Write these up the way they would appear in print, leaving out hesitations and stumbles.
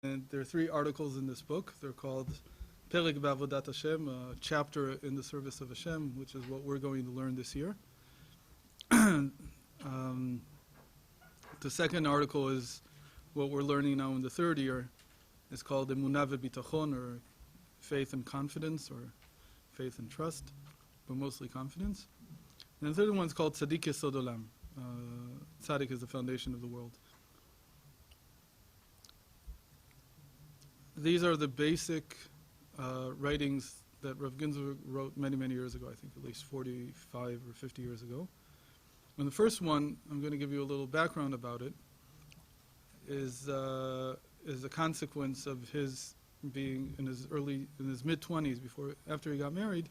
And there are 3 articles in this book. They're called Perek B'Avodat Hashem, a chapter in the service of Hashem, which is what we're going to learn this year. The second article is what we're learning now in the 3rd year. It's called Emunah V'Bitachon, or faith and confidence, or faith and trust, but mostly confidence. And the 3rd one's called Tzadik Yesod Olam. Tzaddik is the foundation of the world. These are the basic writings that Rav Ginsburg wrote many, many years ago, I think at least 45 or 50 years ago. And the first one, I'm going to give you a little background about it, is a consequence of his being in his mid-20s, after he got married.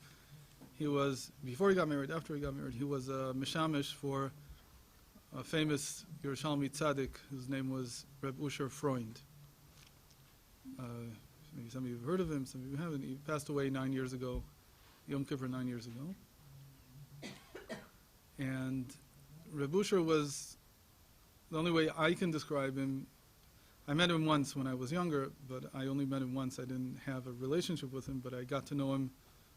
Before he got married, after he got married, he was a mishamish for a famous Yerushalmi tzaddik whose name was Reb Usher Freund. Maybe some of you have heard of him, some of you haven't. He passed away 9 years ago, Yom Kippur 9 years ago. And Reb Usher was, the only way I can describe him, I met him once when I was younger, but I only met him once. I didn't have a relationship with him, but I got to know him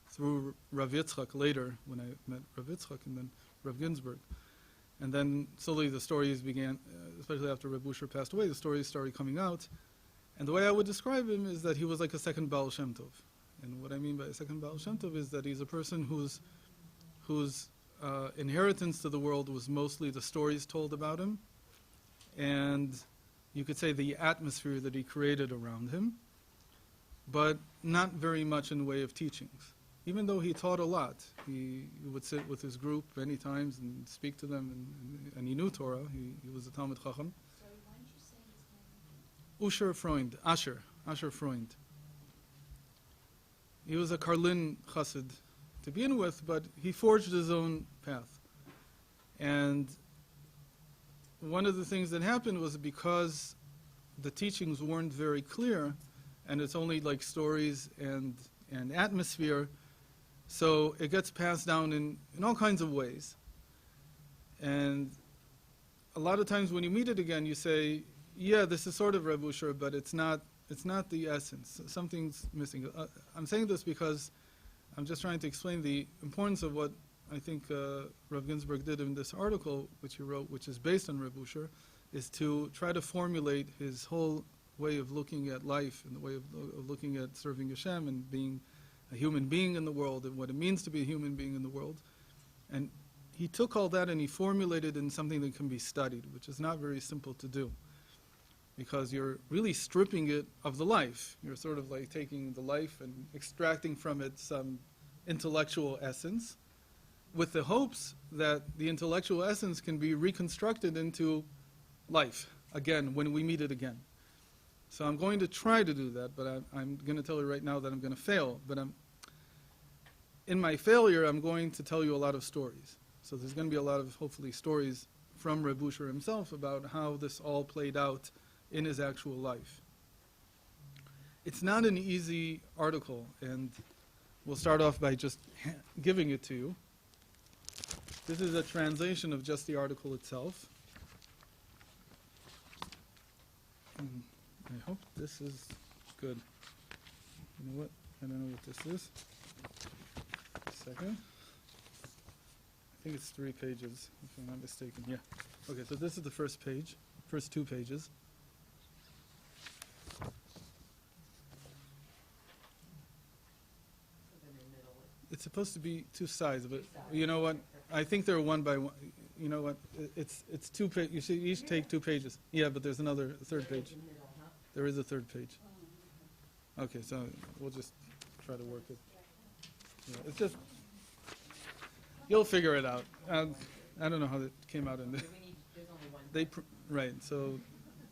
through Rav Yitzchak later, when I met Rav Yitzchak and then Rav Ginsburg. And then slowly the stories began, especially after Reb Usher passed away, the stories started coming out. And the way I would describe him is that he was like a second Baal Shem Tov. And what I mean by a second Baal Shem Tov is that he's a person whose inheritance to the world was mostly the stories told about him, and you could say the atmosphere that he created around him, but not very much in the way of teachings. Even though he taught a lot, he would sit with his group many times and speak to them, and he knew Torah. He was a Talmid Chacham. Usher Freund, Asher Freund. He was a Karlin Chassid to begin with, but he forged his own path. And one of the things that happened was because the teachings weren't very clear, and it's only like stories and atmosphere, so it gets passed down in all kinds of ways. And a lot of times when you meet it again, you say, yeah, this is sort of Reb Usher, but it's not the essence. Something's missing. I'm saying this because I'm just trying to explain the importance of what I think Rav Ginsburg did in this article, which he wrote, which is based on Reb Usher, is to try to formulate his whole way of looking at life and the way of looking at serving Hashem and being a human being in the world and what it means to be a human being in the world. And he took all that and he formulated it in something that can be studied, which is not very simple to do, because you're really stripping it of the life. You're sort of like taking the life and extracting from it some intellectual essence, with the hopes that the intellectual essence can be reconstructed into life again when we meet it again. So I'm going to try to do that, but I'm going to tell you right now that I'm going to fail. But in my failure, I'm going to tell you a lot of stories. So there's going to be a lot of, hopefully, stories from Reb Usher himself about how this all played out in his actual life. It's not an easy article, and we'll start off by just giving it to you. This is a translation of just the article itself. I hope this is good. You know what? I don't know what this is. A second. I think it's 3 pages, if I'm not mistaken. Yeah. Okay, so this is the first page, first 2 pages. It's supposed to be 2 sides, but you know what? I think they're one by one. You know what? It's 2 pages. You should each take 2 pages. Yeah, but there's another 3rd page. There is a 3rd page. Okay, so we'll just try to work it. Yeah, it's just, you'll figure it out. I don't know how it came out in there. Right. So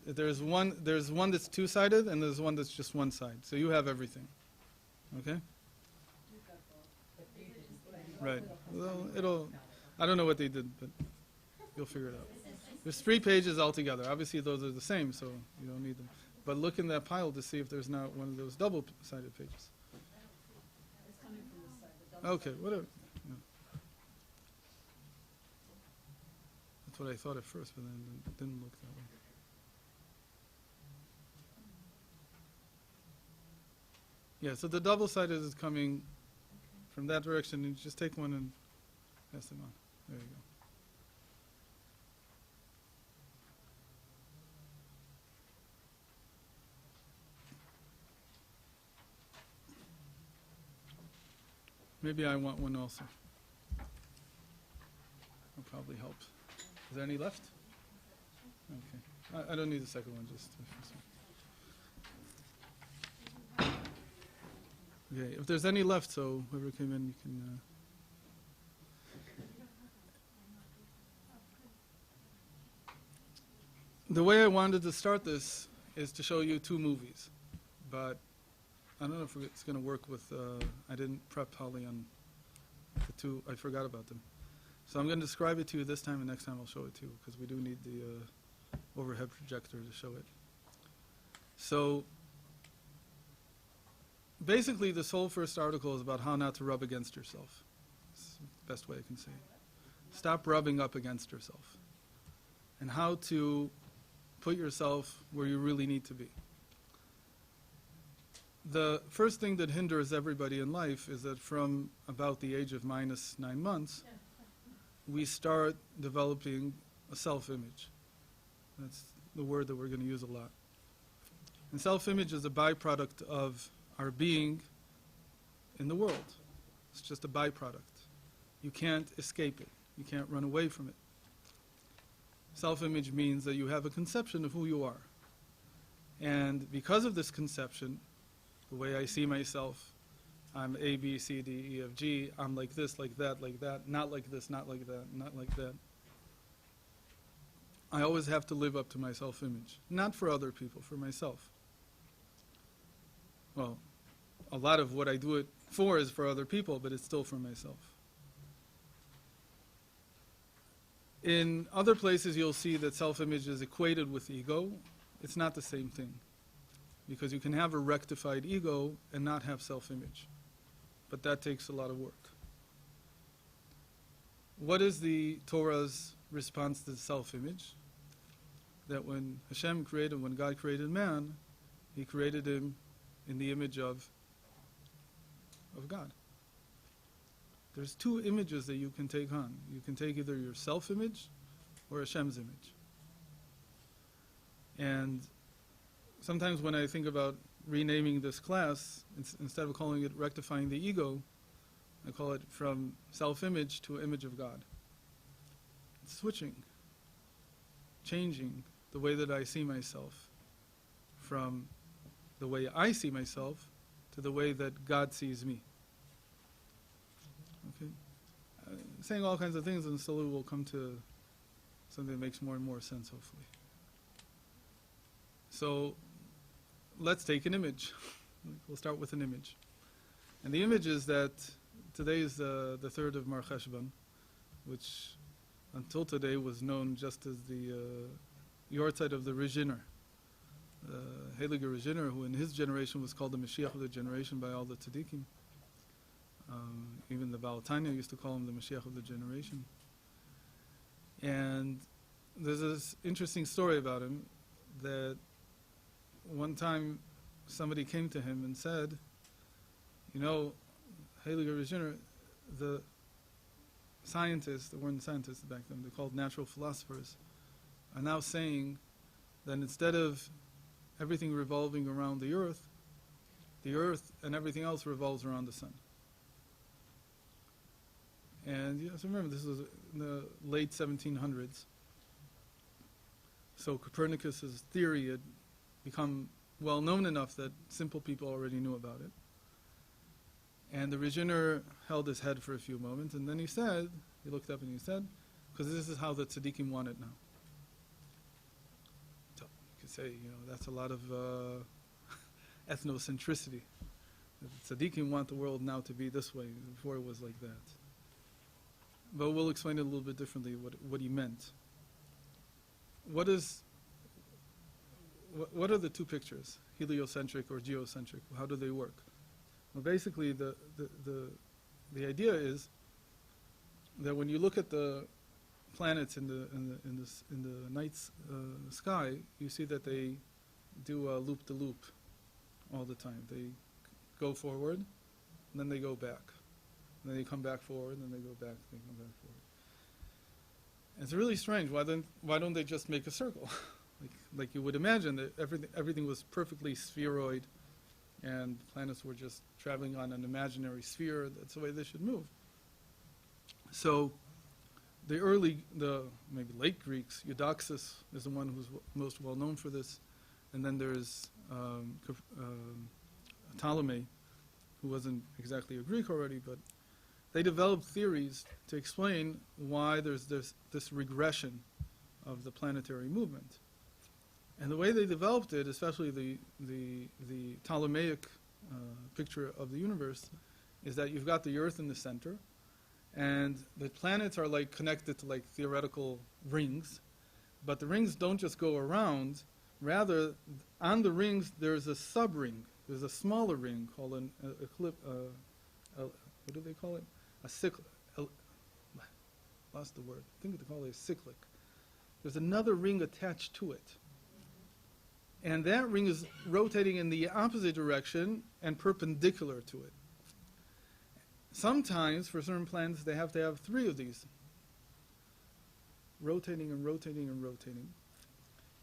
there's one that's 2-sided, and there's one that's just 1 side. So you have everything. Okay. Right. Well, I don't know what they did, but you'll figure it out. There's 3 pages altogether. Obviously, those are the same, so you don't need them. But look in that pile to see if there's not one of those double-sided pages. Okay, whatever. No. That's what I thought at first, but then it didn't look that way. Yeah, so the double-sided is coming from that direction, and you just take one and pass them on. There you go. Maybe I want one also. That'll probably help. Is there any left? Okay. I don't need the second one, just the first one. Okay, if there's any left, so whoever came in, you can... The way I wanted to start this is to show you two movies, but I don't know if it's going to work with... I didn't prep Holly on the two. I forgot about them. So I'm going to describe it to you this time, and next time I'll show it to you, because we do need the overhead projector to show it. So basically, this whole first article is about how not to rub against yourself. It's the best way I can say it. Stop rubbing up against yourself. And how to put yourself where you really need to be. The first thing that hinders everybody in life is that from about the age of -9 months, we start developing a self-image. That's the word that we're going to use a lot. And self-image is a byproduct of our being in the world. It's just a byproduct. You can't escape it. You can't run away from it. Self-image means that you have a conception of who you are. And because of this conception, the way I see myself, I'm A, B, C, D, E, F, G, I'm like this, like that, not like this, not like that, not like that. I always have to live up to my self-image. Not for other people, for myself. Well, a lot of what I do it for is for other people, but it's still for myself. In other places, you'll see that self-image is equated with ego. It's not the same thing. Because you can have a rectified ego and not have self-image. But that takes a lot of work. What is the Torah's response to self-image? That when Hashem created, when God created man, He created him in the image of God. There's two images that you can take on. You can take either your self-image or Hashem's image. And sometimes when I think about renaming this class, instead of calling it Rectifying the Ego, I call it From Self-Image to Image of God. It's switching, changing the way that I see myself from the way I see myself to the way that God sees me. Okay? Saying all kinds of things, and slowly we'll come to something that makes more and more sense, hopefully. So let's take an image. We'll start with an image. And the image is that today is the 3rd of Mar Cheshvan, which until today was known just as the Yortzeit of the Rizhiner. Heilige Rizhiner, who in his generation was called the Mashiach of the generation by all the tzaddikim. Even the Baal Tanya used to call him the Mashiach of the generation. And there's this interesting story about him, that one time somebody came to him and said, you know, Heilige Rizhiner, the scientists, there weren't scientists back then, they're called natural philosophers, are now saying that instead of everything revolving around the earth and everything else revolves around the sun. And you have to remember, this was in the late 1700s. So Copernicus's theory had become well known enough that simple people already knew about it. And the Rizhiner held his head for a few moments, and then he looked up and he said, because this is how the tzaddikim want it now. So you could say, you know, that's a lot of ethnocentricity. The tzaddikim want the world now to be this way, before it was like that. But we'll explain it a little bit differently, what he meant. What are the two pictures, heliocentric or geocentric? How do they work? Well, basically, the idea is that when you look at the planets in the night sky, you see that they do a loop-to-loop all the time. They go forward, and then they go back. And then they come back forward, and then they go back, they come back forward. And it's really strange. Why don't they just make a circle? like you would imagine that everything was perfectly spheroid, and planets were just traveling on an imaginary sphere. That's the way they should move. So the maybe late Greeks, Eudoxus is the one who's most well known for this. And then there's Ptolemy, who wasn't exactly a Greek already, but they developed theories to explain why there's this regression of the planetary movement. And the way they developed it, especially the Ptolemaic picture of the universe, is that you've got the Earth in the center, and the planets are like connected to like theoretical rings, but the rings don't just go around. Rather, on the rings there's a sub-ring. There's a smaller ring called what do they call it? A cyclic. Lost the word. I think they call it a cyclic. There's another ring attached to it. And that ring is rotating in the opposite direction and perpendicular to it. Sometimes, for certain planets, they have to have 3 of these. Rotating and rotating and rotating.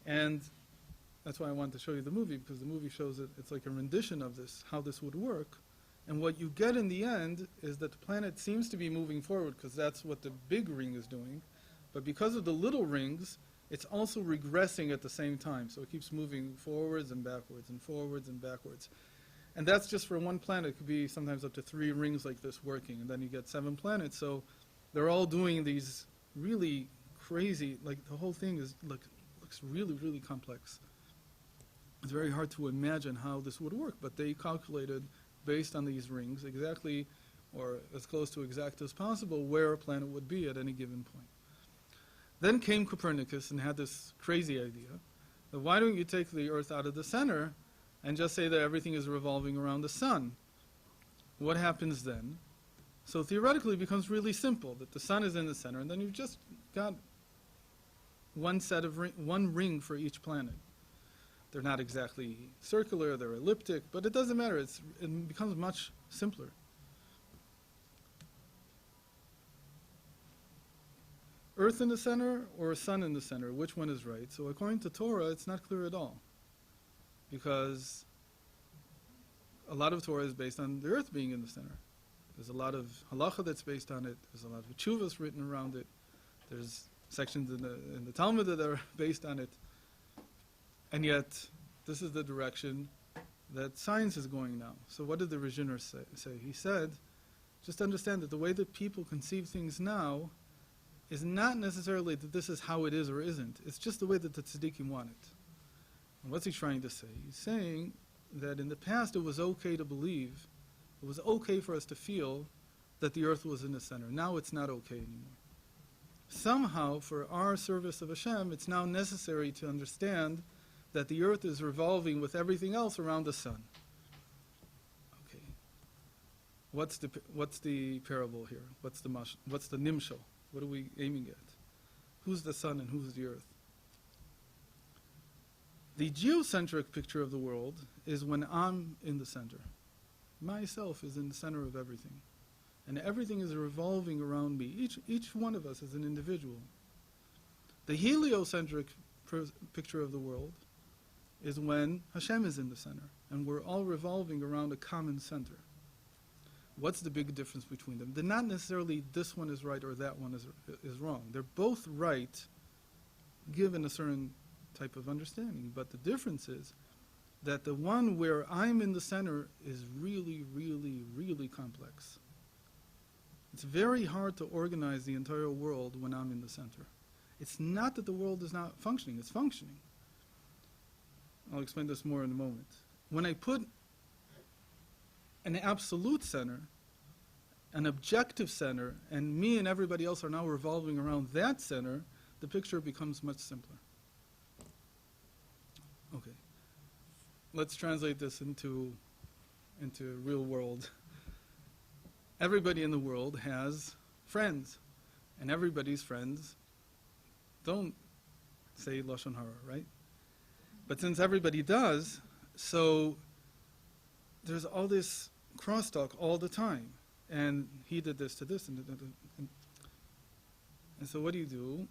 And that's why I wanted to show you the movie, because the movie shows it. It's like a rendition of this, how this would work. And what you get in the end is that the planet seems to be moving forward, because that's what the big ring is doing. But because of the little rings, it's also regressing at the same time. So it keeps moving forwards and backwards and forwards and backwards. And that's just for one planet. It could be sometimes up to 3 rings like this working. And then you get 7 planets. So they're all doing these really crazy, like the whole thing looks really, really complex. It's very hard to imagine how this would work. But they calculated, based on these rings, exactly, or as close to exact as possible, where a planet would be at any given point. Then came Copernicus and had this crazy idea that why don't you take the Earth out of the center and just say that everything is revolving around the sun? What happens then? So theoretically it becomes really simple, that the sun is in the center, and then you've just got one ring for each planet. They're not exactly circular, they're elliptic, but it doesn't matter. It becomes much simpler. Earth in the center or sun in the center, which one is right? So according to Torah, it's not clear at all, because a lot of Torah is based on the earth being in the center. There's a lot of halacha that's based on it. There's a lot of tshuvas written around it. There's sections in the Talmud that are based on it. And yet, this is the direction that science is going now. So what did the Rajiner say? He said, just understand that the way that people conceive things now is not necessarily that this is how it is or isn't. It's just the way that the tzaddikim want it. And what's he trying to say? He's saying that in the past it was okay to believe, it was okay for us to feel that the earth was in the center. Now it's not okay anymore. Somehow, for our service of Hashem, it's now necessary to understand that the earth is revolving with everything else around the sun. Okay. What's the parable here? What's the nimshal? What are we aiming at? Who's the sun and who's the earth? The geocentric picture of the world is when I'm in the center. Myself is in the center of everything. And everything is revolving around me. Each one of us is an individual. The heliocentric picture of the world is when Hashem is in the center. And we're all revolving around a common center. What's the big difference between them? They're not necessarily this one is right or that one is wrong. They're both right given a certain type of understanding. But the difference is that the one where I'm in the center is really, really, really complex. It's very hard to organize the entire world when I'm in the center. It's not that the world is not functioning, it's functioning. I'll explain this more in a moment. When I put an absolute center, an objective center, and me and everybody else are now revolving around that center, the picture becomes much simpler. Okay. Let's translate this into real world. Everybody in the world has friends, and everybody's friends don't say Lashon Hara, right? But since everybody does, so there's all this crosstalk all the time. And he did this to this, and so what do?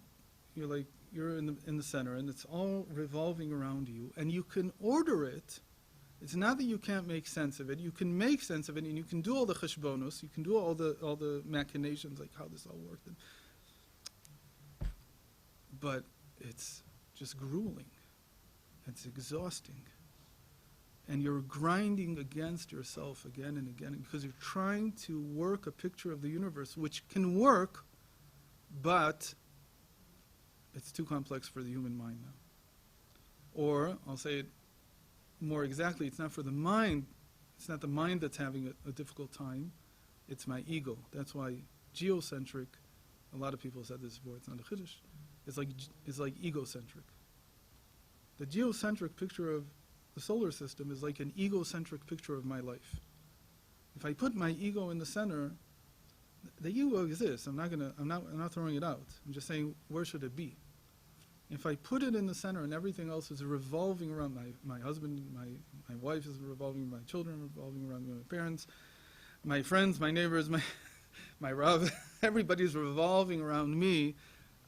You're in the center, and it's all revolving around you, and you can order it. It's not that you can't make sense of it. You can make sense of it, and you can do all the cheshbonos. You can do all the machinations, like how this all worked. But it's just grueling. It's exhausting. And you're grinding against yourself again and again because you're trying to work a picture of the universe, which can work, but it's too complex for the human mind now. Or, I'll say it more exactly, it's not for the mind, it's not the mind that's having a difficult time, it's my ego. That's why geocentric, a lot of people said this before, it's not a chiddush, it's like egocentric. The geocentric picture of the solar system is like an egocentric picture of my life. If I put my ego in the center, the ego exists. I'm not throwing it out. I'm just saying, where should it be? If I put it in the center and everything else is revolving around my husband, my wife is revolving, my children revolving around my parents, my friends, my neighbors, my Rav, everybody's revolving around me,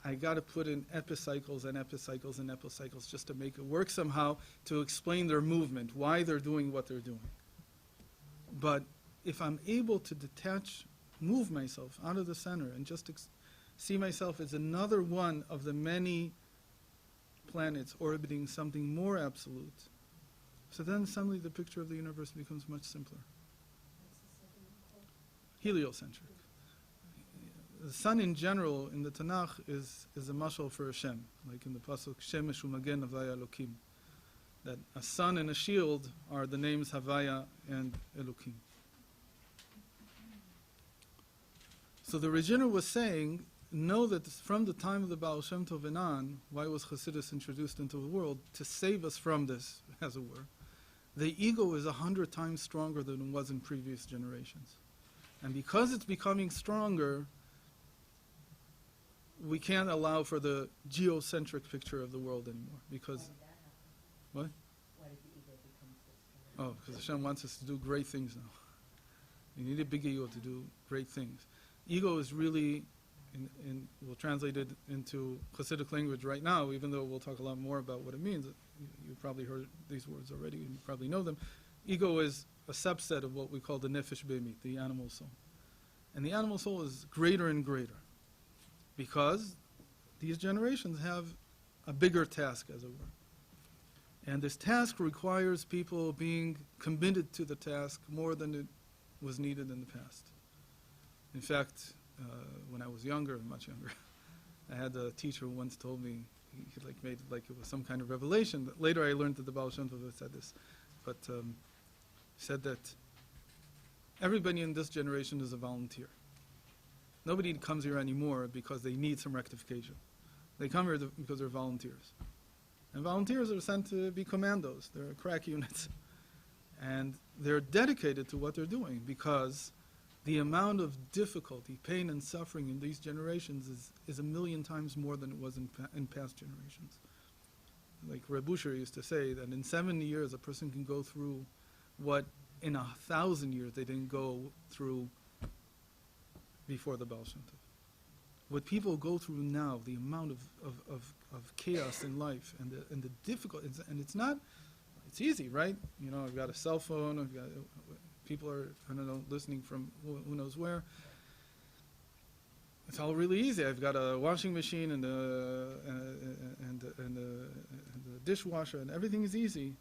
I got to put in epicycles and epicycles and epicycles just to make it work somehow to explain their movement, why they're doing what they're doing. But if I'm able to move myself out of the center and just see myself as another one of the many planets orbiting something more absolute, so then suddenly the picture of the universe becomes much simpler. Heliocentric. The sun in general in the Tanakh is a mashal for Hashem, like in the pasuk Shemesh u'magen Havaya Elokim, that a sun and a shield are the names Havaya and Elokim. So the Reginer was saying, know that from the time of the Baal Shem Tov and on, why was Chassidus introduced into the world? To save us from this, as it were. The ego is 100 times stronger than it was in previous generations. And because it's becoming stronger, we can't allow for the geocentric picture of the world anymore. Because, what? Why did the ego become so strong? Oh, because Hashem wants us to do great things now. You need a big ego to do great things. Ego is really, we'll translate it into Hasidic language right now, even though we'll talk a lot more about what it means. You've probably heard these words already, and you probably know them. Ego is a subset of what we call the nefesh behemit, the animal soul. And the animal soul is greater and greater, because these generations have a bigger task, as it were. And this task requires people being committed to the task more than it was needed in the past. In fact, when I was younger, much younger, I had a teacher who once told me, he made it like it was some kind of revelation. But later I learned that the Baal Shem Tov said this, but said that everybody in this generation is a volunteer. Nobody comes here anymore because they need some rectification. They come here because they're volunteers. And volunteers are sent to be commandos. They're crack units. And they're dedicated to what they're doing because the amount of difficulty, pain, and suffering in these generations is 1,000,000 times more than it was in past generations. Like Rabbi used to say that in 70 years a person can go through what in 1,000 years they didn't go through before the Baal Shem Tov. What people go through now, the amount of chaos in life and the difficulty, and it's easy, right? You know, I've got a cell phone, people are, I don't know, listening from who knows where. It's all really easy. I've got a washing machine and a dishwasher, and everything is easy.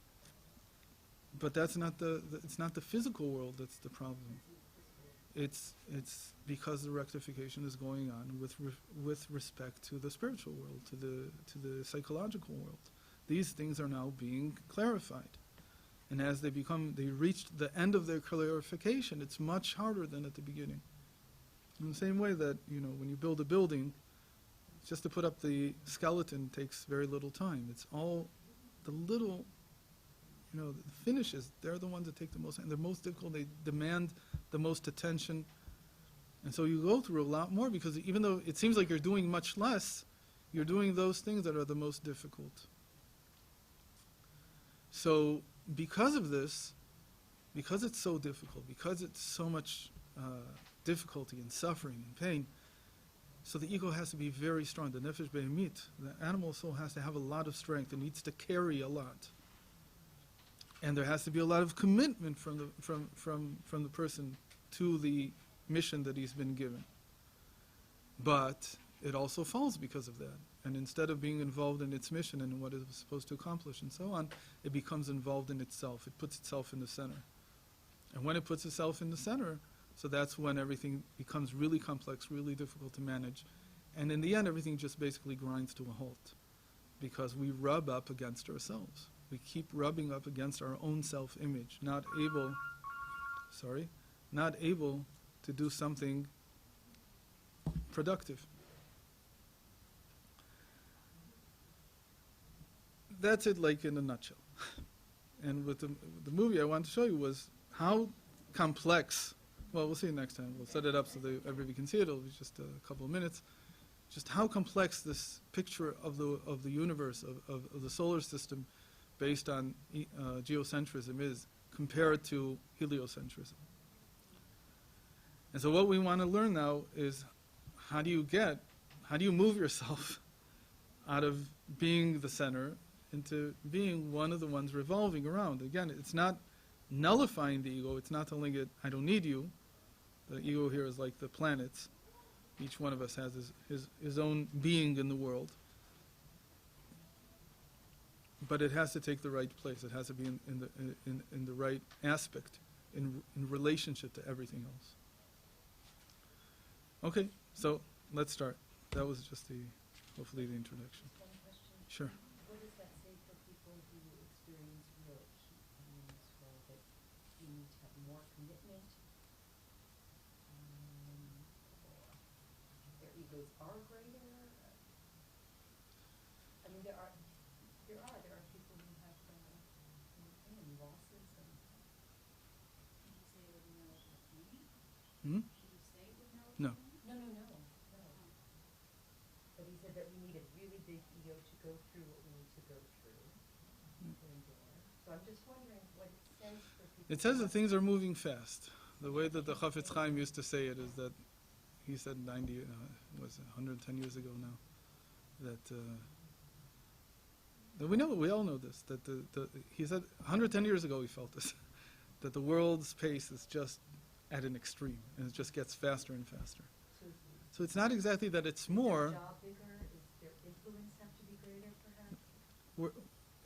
But that's not it's not the physical world that's the problem. It's because the rectification is going on with respect to the spiritual world, to the psychological world. These things are now being clarified. And as they reach the end of their clarification, it's much harder than at the beginning. In the same way that, you know, when you build a building, just to put up the skeleton takes very little time. It's all the little, you know, the finishes, they're the ones that take the most, and they're most difficult, they demand the most attention. And so you go through a lot more because even though it seems like you're doing much less, you're doing those things that are the most difficult. So because of this, because it's so difficult, because it's so much difficulty and suffering and pain, so the ego has to be very strong. The nefesh behemit, the animal soul, has to have a lot of strength. It needs to carry a lot. And there has to be a lot of commitment from the person to the mission that he's been given. But it also falls because of that. And instead of being involved in its mission and what it was supposed to accomplish and so on, it becomes involved in itself. It puts itself in the center. And when it puts itself in the center, so that's when everything becomes really complex, really difficult to manage. And in the end, everything just basically grinds to a halt. Because we rub up against ourselves. We keep rubbing up against our own self-image, not able to do something productive. That's it, like, in a nutshell. And with the movie I wanted to show you was how complex, well, we'll see it next time. We'll set it up so that everybody can see it. It'll be just a couple of minutes. Just how complex this picture of the universe, of the solar system, based on geocentrism is, compared to heliocentrism. And so what we want to learn now is how do you move yourself out of being the center into being one of the ones revolving around. Again, it's not nullifying the ego, it's not telling it, I don't need you. The ego here is like the planets. Each one of us has his own being in the world. But it has to take the right place. It has to be in the right aspect, in relationship to everything else. Okay, so let's start. That was just hopefully the introduction. One question. Sure. What does that say for people who experience real heat in this world, that you need to have more commitment, or their egos are greater? I mean, there are people who have losses and. Hmm? No. No. But he said that we need a really big ego to go through what we need to go through, to endure. So I'm just wondering what it says for people. It says that things are moving fast. The way that the Chafetz Chaim used to say it is that he said 110 years ago now, that we all know this, that he said 110 years ago he felt this, that the world's pace is just at an extreme, and it just gets faster and faster. So it's not exactly that it's more. Is their job bigger? Is their influence have to be greater, perhaps?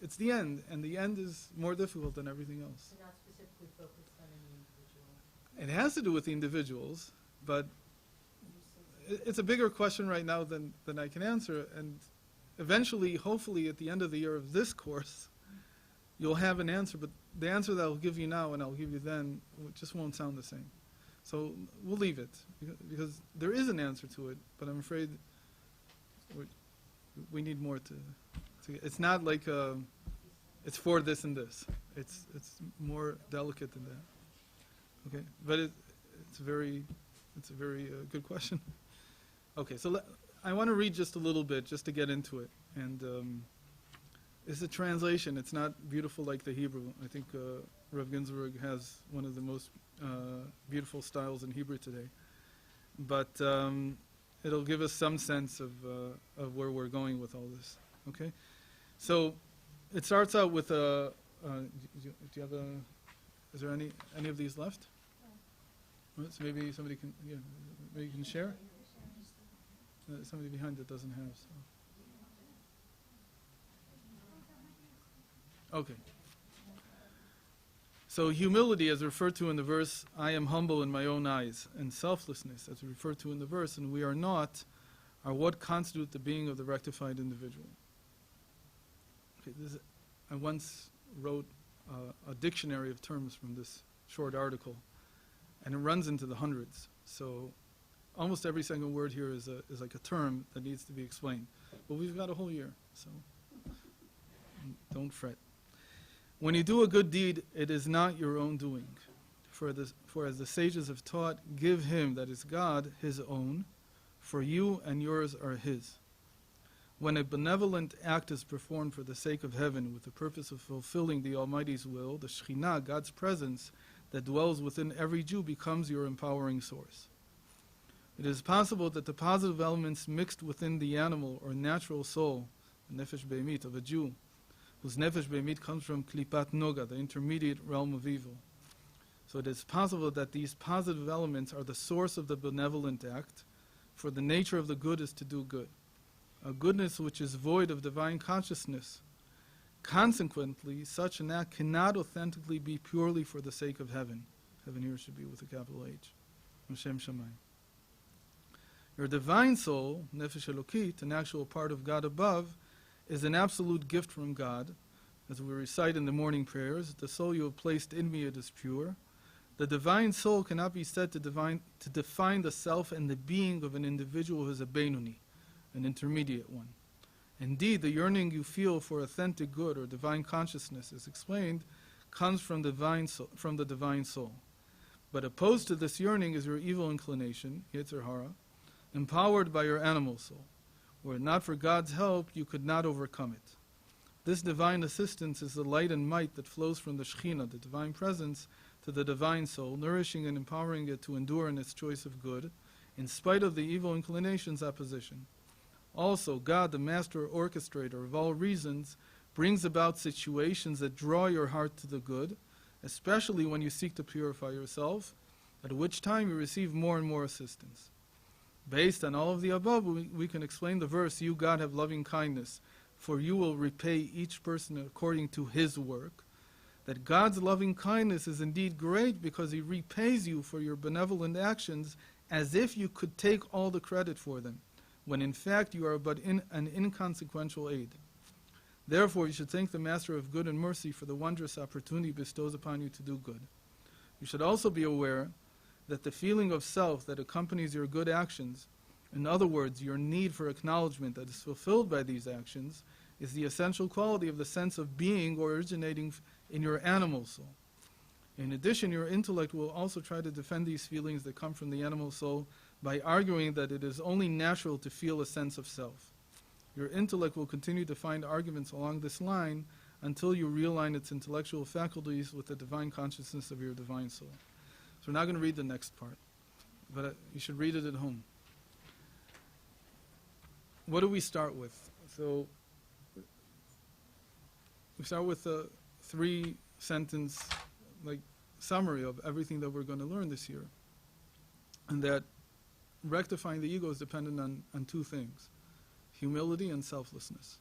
It's the end, and the end is more difficult than everything else. So not specifically focused on any individual. It has to do with the individuals, but it's a bigger question right now than I can answer, and eventually, hopefully, at the end of the year of this course, you'll have an answer, but the answer that I'll give you now and I'll give you then just won't sound the same. So we'll leave it, because there is an answer to it, but I'm afraid we need more to it's not like it's for this and this. It's more delicate than that. Okay, but it's a very good question. Okay, so I want to read just a little bit just to get into it, and it's a translation. It's not beautiful like the Hebrew. I think Rav Ginsburg has one of the most beautiful styles in Hebrew today, but it'll give us some sense of where we're going with all this. Okay, so it starts out with a. Do you have a? Is there any of these left? No. So maybe somebody can. Yeah, maybe you can share. Somebody behind that doesn't have. So. Okay. So humility, as referred to in the verse, I am humble in my own eyes, and selflessness, as referred to in the verse, and we are not, are what constitute the being of the rectified individual. Okay, I once wrote a dictionary of terms from this short article, and it runs into the hundreds. So almost every single word here is like a term that needs to be explained. But we've got a whole year, so don't fret. When you do a good deed, it is not your own doing. For as the sages have taught, give him, that is God, his own, for you and yours are his. When a benevolent act is performed for the sake of heaven with the purpose of fulfilling the Almighty's will, the Shekhinah, God's presence, that dwells within every Jew becomes your empowering source. It is possible that the positive elements mixed within the animal or natural soul, the nefesh be'emit of a Jew, whose nefesh be'emit comes from klipat noga, the intermediate realm of evil. So it is possible that these positive elements are the source of the benevolent act, for the nature of the good is to do good, a goodness which is void of divine consciousness. Consequently, such an act cannot authentically be purely for the sake of heaven. Heaven here should be with a capital H. Hashem Shamayim. Your divine soul, Nefesh Elokit, an actual part of God above, is an absolute gift from God. As we recite in the morning prayers, the soul you have placed in me, it is pure. The divine soul cannot be said to define the self and the being of an individual who is a Beinoni, an intermediate one. Indeed, the yearning you feel for authentic good or divine consciousness, as explained, comes from the divine soul. But opposed to this yearning is your evil inclination, Yetzer Hara, empowered by your animal soul. Were it not for God's help, you could not overcome it. This divine assistance is the light and might that flows from the Shekhinah, the divine presence, to the divine soul, nourishing and empowering it to endure in its choice of good, in spite of the evil inclination's opposition. Also, God, the master orchestrator of all reasons, brings about situations that draw your heart to the good, especially when you seek to purify yourself, at which time you receive more and more assistance. Based on all of the above, we can explain the verse, you, God, have loving kindness, for you will repay each person according to his work. That God's loving kindness is indeed great because he repays you for your benevolent actions as if you could take all the credit for them, when in fact you are but an inconsequential aid. Therefore, you should thank the Master of Good and Mercy for the wondrous opportunity he bestows upon you to do good. You should also be aware that the feeling of self that accompanies your good actions, in other words, your need for acknowledgement that is fulfilled by these actions, is the essential quality of the sense of being originating in your animal soul. In addition, your intellect will also try to defend these feelings that come from the animal soul by arguing that it is only natural to feel a sense of self. Your intellect will continue to find arguments along this line until you realign its intellectual faculties with the divine consciousness of your divine soul. So we're not going to read the next part, but you should read it at home. What do we start with? So we start with a 3-sentence summary of everything that we're going to learn this year. And that rectifying the ego is dependent on 2 things, humility and selflessness.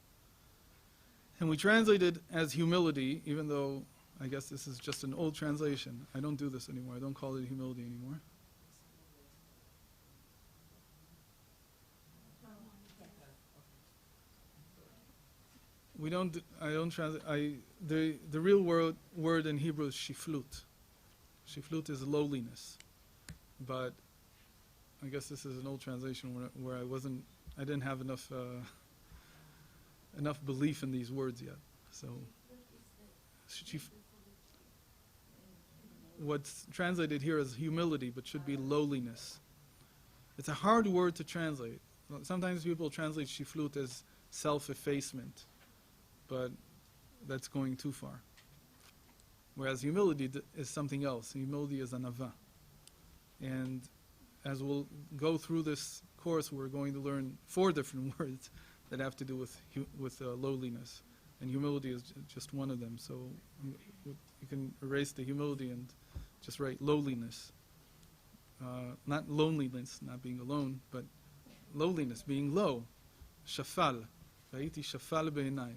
And we translate it as humility, even though I guess this is just an old translation. I don't do this anymore. I don't call it humility anymore. We don't. I don't translate. The real word in Hebrew is shiflut. Shiflut is lowliness, but I guess this is an old translation where I didn't have enough belief in these words yet. So, what's translated here as humility, but should be lowliness. It's a hard word to translate. Sometimes people translate shiflut as self-effacement, but that's going too far. Whereas humility is something else. Humility is anava. And as we'll go through this course, we're going to learn 4 different words that have to do with lowliness. And humility is just one of them. So you can erase the humility and just write lowliness. Not loneliness, not being alone, but lowliness, being low. Shafal. Va'iti shafal be'enai.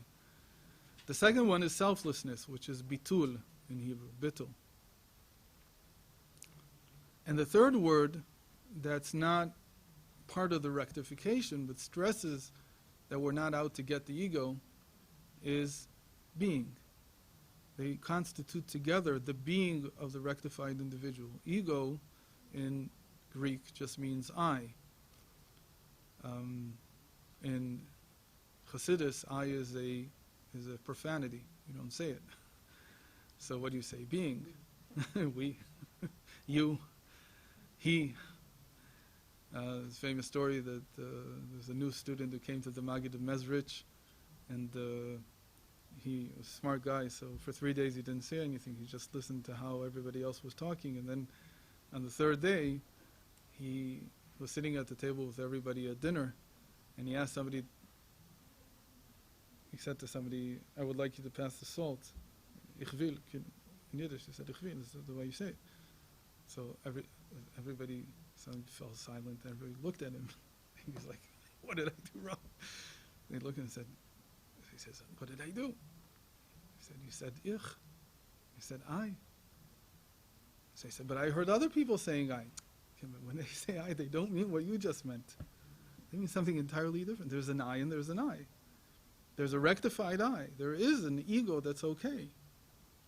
The second one is selflessness, which is bitul in Hebrew, bitul. And the third word that's not part of the rectification, but stresses that we're not out to get the ego, is being. They constitute together the being of the rectified individual. Ego in Greek just means I. In Hasidus, I is a profanity. You don't say it. So what do you say? Being. We. You. He. This famous story that there's a new student who came to the Maggid of Mezrich, and he was a smart guy, so for 3 days he didn't say anything. He just listened to how everybody else was talking, and then on the third day, he was sitting at the table with everybody at dinner, and he asked somebody, he said to somebody, I would like you to pass the salt. Ich will, in Yiddish, he said, ich will, this is the way you say it. So everybody fell silent, everybody looked at him. He was like, what did I do wrong? They looked and said, he says, what did I do? He said, you said ich. He said, I. So he said, but I heard other people saying I. Okay, but when they say I, they don't mean what you just meant. They mean something entirely different. There's an I and there's an I. There's a rectified I. There is an ego that's okay.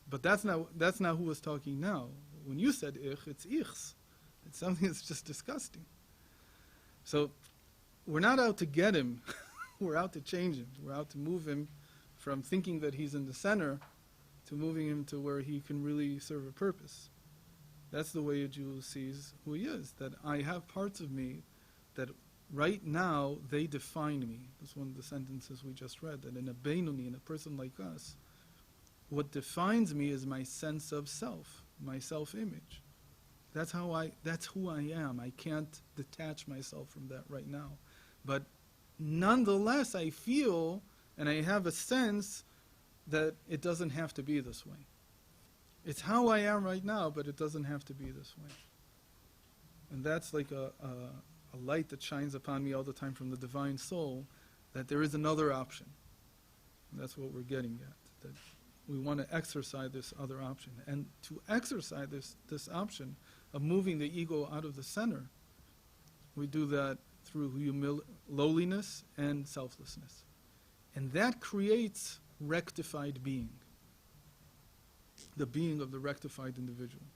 But that's not who was talking now. When you said ich, it's ichs. It's something that's just disgusting. So we're not out to get him. We're out to change him. We're out to move him from thinking that he's in the center to moving him to where he can really serve a purpose. That's the way a Jew sees who he is, that I have parts of me that right now they define me. That's one of the sentences we just read, that in a Beinoni, in a person like us, what defines me is my sense of self, my self-image. That's who I am. I can't detach myself from that right now. But nonetheless, I feel and I have a sense that it doesn't have to be this way. It's how I am right now, but it doesn't have to be this way. And that's like a light that shines upon me all the time from the divine soul, that there is another option. And that's what we're getting at, that we want to exercise this other option. And to exercise this option of moving the ego out of the center, we do that through lowliness and selflessness. And that creates rectified being, the being of the rectified individual.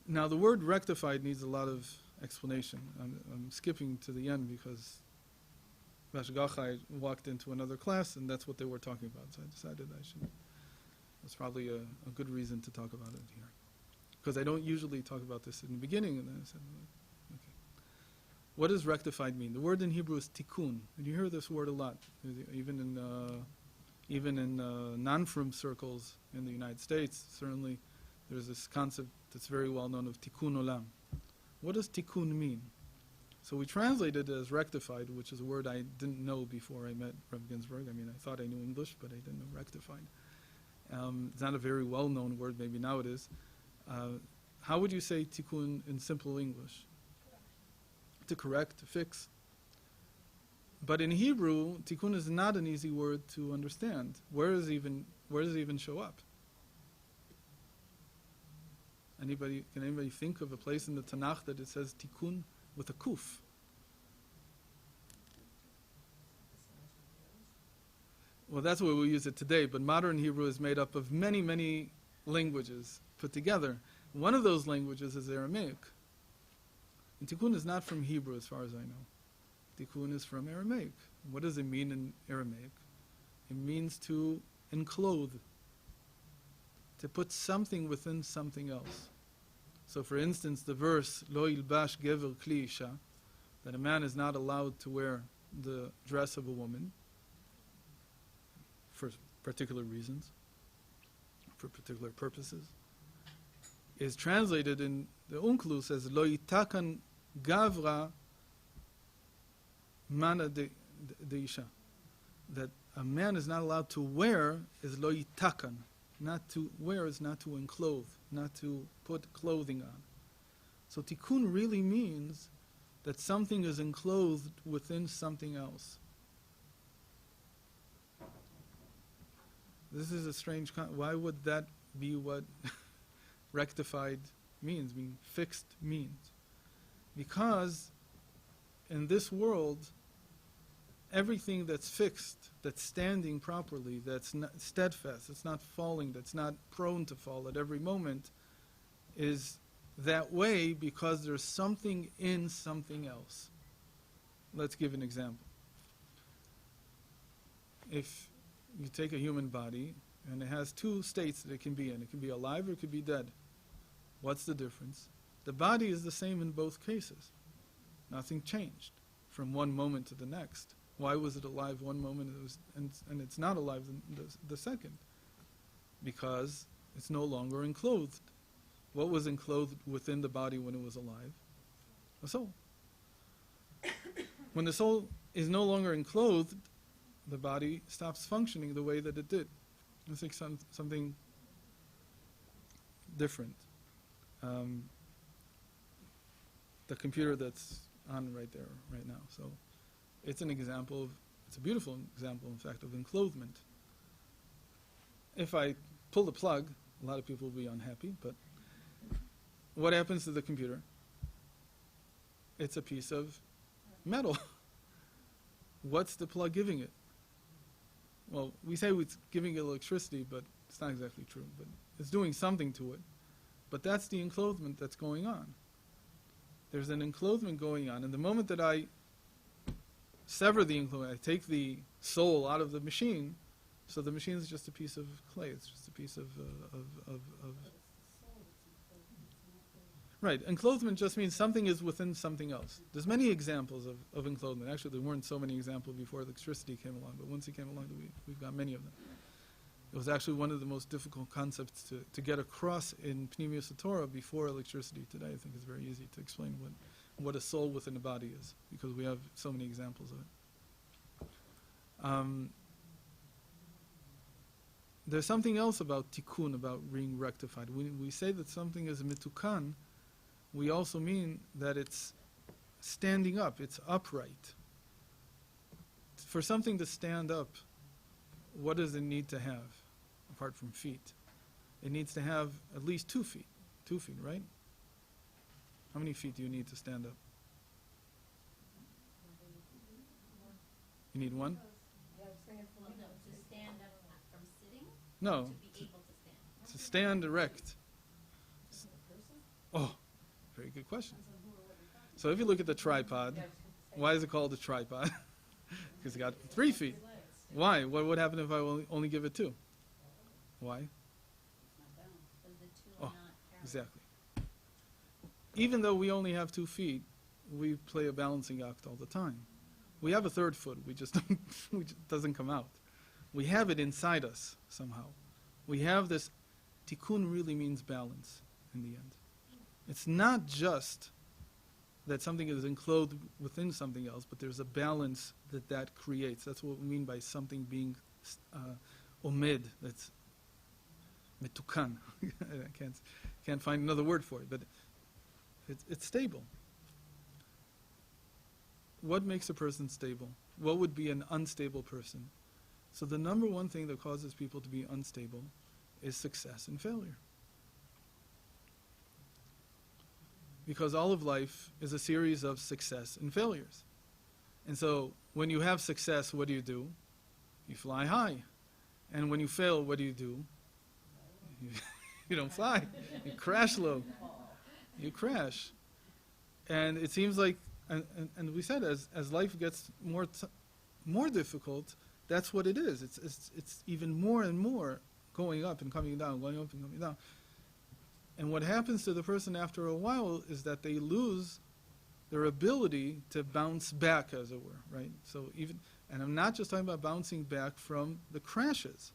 Now the word rectified needs a lot of explanation. I'm skipping to the end because I walked into another class and that's what they were talking about. So I decided that's probably a good reason to talk about it here. Because I don't usually talk about this in the beginning, and then I said, okay. What does rectified mean? The word in Hebrew is tikkun, and you hear this word a lot, even in non-frum circles in the United States. Certainly, there's this concept that's very well known of tikkun olam. What does tikkun mean? So we translate it as rectified, which is a word I didn't know before I met Rabbi Ginsburg. I mean, I thought I knew English, but I didn't know rectified. It's not a very well-known word. Maybe now it is. How would you say tikkun in simple English? To correct, to fix. But in Hebrew, tikkun is not an easy word to understand. Where does it even show up? Can anybody think of a place in the Tanakh that it says tikkun with a kuf? Well, that's where we use it today, but modern Hebrew is made up of many, many languages put together. One of those languages is Aramaic. And tikkun is not from Hebrew as far as I know. Tikkun is from Aramaic. What does it mean in Aramaic? It means to enclose, to put something within something else. So for instance, the verse, Lo yilbash gever kli isha, that a man is not allowed to wear the dress of a woman for particular reasons, for particular purposes, is translated in the Unctuous as Lo yitakan gavra mana de isha. That a man is not allowed to wear is Lo yitakan. Not to wear is not to enclose, not to put clothing on. So tikkun really means that something is enclosed within something else. This is a strange why would that be what rectified means, being fixed means? Because in this world, everything that's fixed, that's standing properly, that's not steadfast, it's not falling, that's not prone to fall at every moment, is that way because there's something in something else. Let's give an example. If you take a human body and it has two states that it can be in, it can be alive or it could be dead. What's the difference? The body is the same in both cases. Nothing changed from one moment to the next. Why was it alive one moment and it's not alive the second? Because it's no longer enclosed. What was enclosed within the body when it was alive? The soul. When the soul is no longer enclosed, the body stops functioning the way that it did. It's like something different. The computer that's on right there, right now. So it's an example of, it's a beautiful example, in fact, of enclosement. If I pull the plug, a lot of people will be unhappy, but what happens to the computer? It's a piece of metal. What's the plug giving it? Well, we say it's giving it electricity, but it's not exactly true. But it's doing something to it. But that's the enclosement that's going on. There's an enclosement going on. And the moment that I sever the enclosement, I take the soul out of the machine, so the machine is just a piece of clay. It's just a piece of Right. Enclosement just means something is within something else. There's many examples of enclosement. Actually, there weren't so many examples before electricity came along, but once it came along, we've got many of them. It was actually one of the most difficult concepts to get across in Pneumius Torah before electricity. Today, I think it's very easy to explain what a soul within a body is, because we have so many examples of it. There's something else about tikkun, about being rectified. When we say that something is mitukan, we also mean that it's standing up, it's upright. For something to stand up, what does it need to have, apart from feet? It needs to have at least 2 feet. 2 feet, right? How many feet do you need to stand up? You need 1? Yeah, I was saying Well, no, to stand up from sitting, No, to be able to stand. to stand erect. Oh, very good question. So if you look at the tripod, why is it called a tripod? Because it got 3 feet. Why? What would happen if I only give it 2? Why? Because the two Oh, are not parallel. exactly. Even though we only have 2 feet, we play a balancing act all the time. We have a 3rd foot, we just don't, it doesn't come out. We have it inside us somehow. We have this, tikkun really means balance in the end. It's not just that something is enclosed within something else, but there's a balance that creates. That's what we mean by something being omed, that's mitukan. I can't find another word for it, but it's stable. What makes a person stable? What would be an unstable person? So the number one thing that causes people to be unstable is success and failure. Because all of life is a series of success and failures. And so when you have success, what do? You fly high. And when you fail, what do? You don't fly. You crash low. You crash. And it seems like, and we said, as life gets more difficult, that's what it is. It's even more and more going up and coming down, going up and coming down. And what happens to the person after a while is that they lose their ability to bounce back, as it were, right? So and I'm not just talking about bouncing back from the crashes.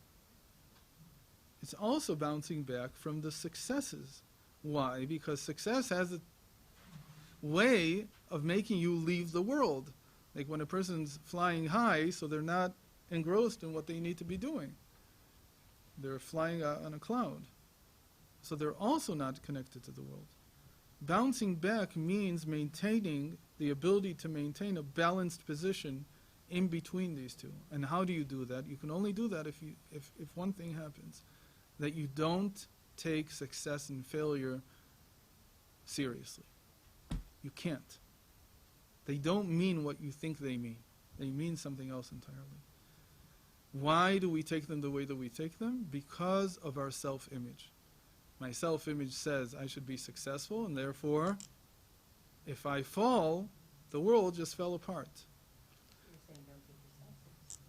It's also bouncing back from the successes. Why? Because success has a way of making you leave the world. Like when a person's flying high, so they're not engrossed in what they need to be doing. They're flying on a cloud. So they're also not connected to the world. Bouncing back means maintaining the ability to maintain a balanced position in between these two. And how do you do that? You can only do that if one thing happens, that you don't take success and failure seriously. You can't. They don't mean what you think they mean. They mean something else entirely. Why do we take them the way that we take them? Because of our self-image. My self-image says I should be successful, and therefore, if I fall, the world just fell apart. You're saying don't take yourself seriously.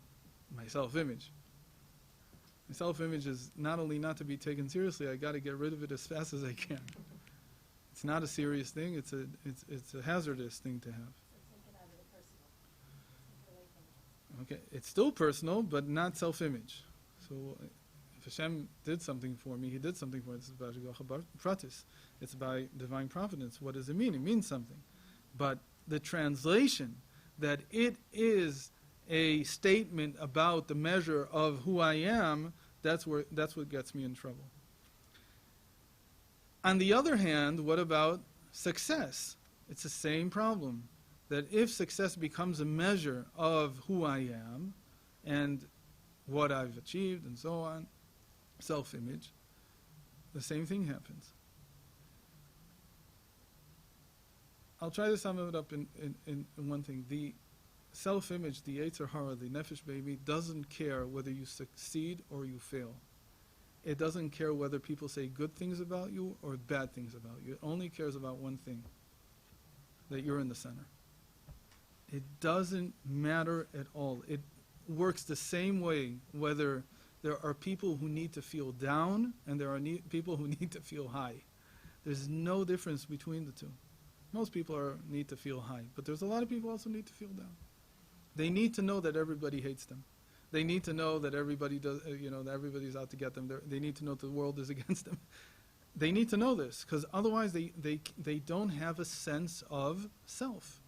My self-image. My self-image is not only not to be taken seriously, I got to get rid of it as fast as I can. It's not a serious thing, it's a hazardous thing to have. So take it out of the personal. Take it away from Okay, it's still personal, but not self-image. So if Hashem did something for me, He did something for me. It's about pratis. It's by divine providence. What does it mean? It means something. But the translation that it is a statement about the measure of who I am, that's what gets me in trouble. On the other hand, what about success? It's the same problem. That if success becomes a measure of who I am and what I've achieved and so on, self-image, the same thing happens. I'll try to sum it up in one thing. The self-image, the Yetzer Hara, the Nefesh baby, doesn't care whether you succeed or you fail. It doesn't care whether people say good things about you or bad things about you. It only cares about one thing, that you're in the center. It doesn't matter at all. It works the same way whether there are people who need to feel down and there are people who need to feel high. There's no difference between the two. Most people need to feel high, but there's a lot of people also need to feel down. They need to know that everybody hates them. They need to know that everybody does, that everybody's out to get them. They need to know that the world is against them. They need to know this, because otherwise they don't have a sense of self.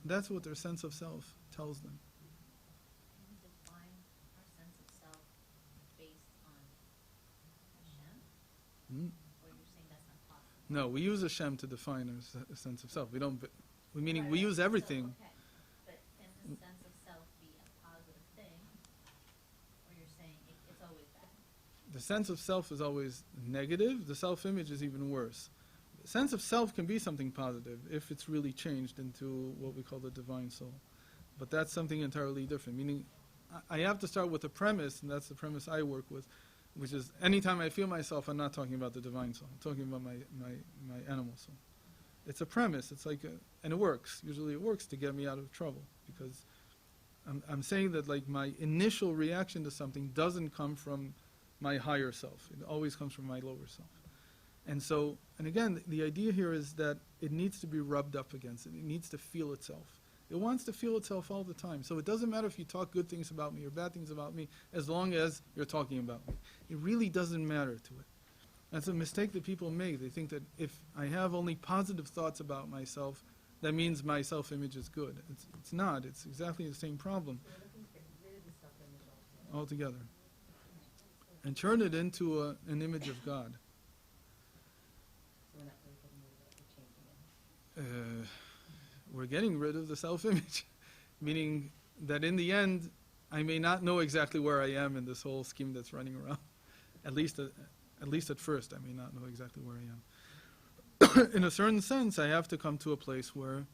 That's what their sense of self tells them. Can we define our sense of self based on Hashem? Or you're saying that's not possible? No, we use Hashem to define our sense of self. Meaning we use everything. So, okay. But can the sense of self be a positive thing? Or you're saying it's always bad? The sense of self is always negative. The self-image is even worse. The sense of self can be something positive if it's really changed into what we call the divine soul. But that's something entirely different. Meaning, I have to start with a premise, and that's the premise I work with, which is anytime I feel myself, I'm not talking about the divine soul. I'm talking about my animal soul. It's a premise. It's like, and it works. Usually it works to get me out of trouble, because I'm saying that like my initial reaction to something doesn't come from my higher self. It always comes from my lower self. And so, and again, the idea here is that it needs to be rubbed up against it. It needs to feel itself. It wants to feel itself all the time. So it doesn't matter if you talk good things about me or bad things about me, as long as you're talking about me. It really doesn't matter to it. That's a mistake that people make. They think that if I have only positive thoughts about myself, that means my self-image is good. It's not. It's exactly the same problem. So we're looking to get rid of the self-image altogether. Altogether. And turn it into an image of God. So we're not really getting rid of it, we're changing it. We're getting rid of the self-image, meaning that in the end, I may not know exactly where I am in this whole scheme that's running around. At least at first, I may not know exactly where I am. In a certain sense, I have to come to a place where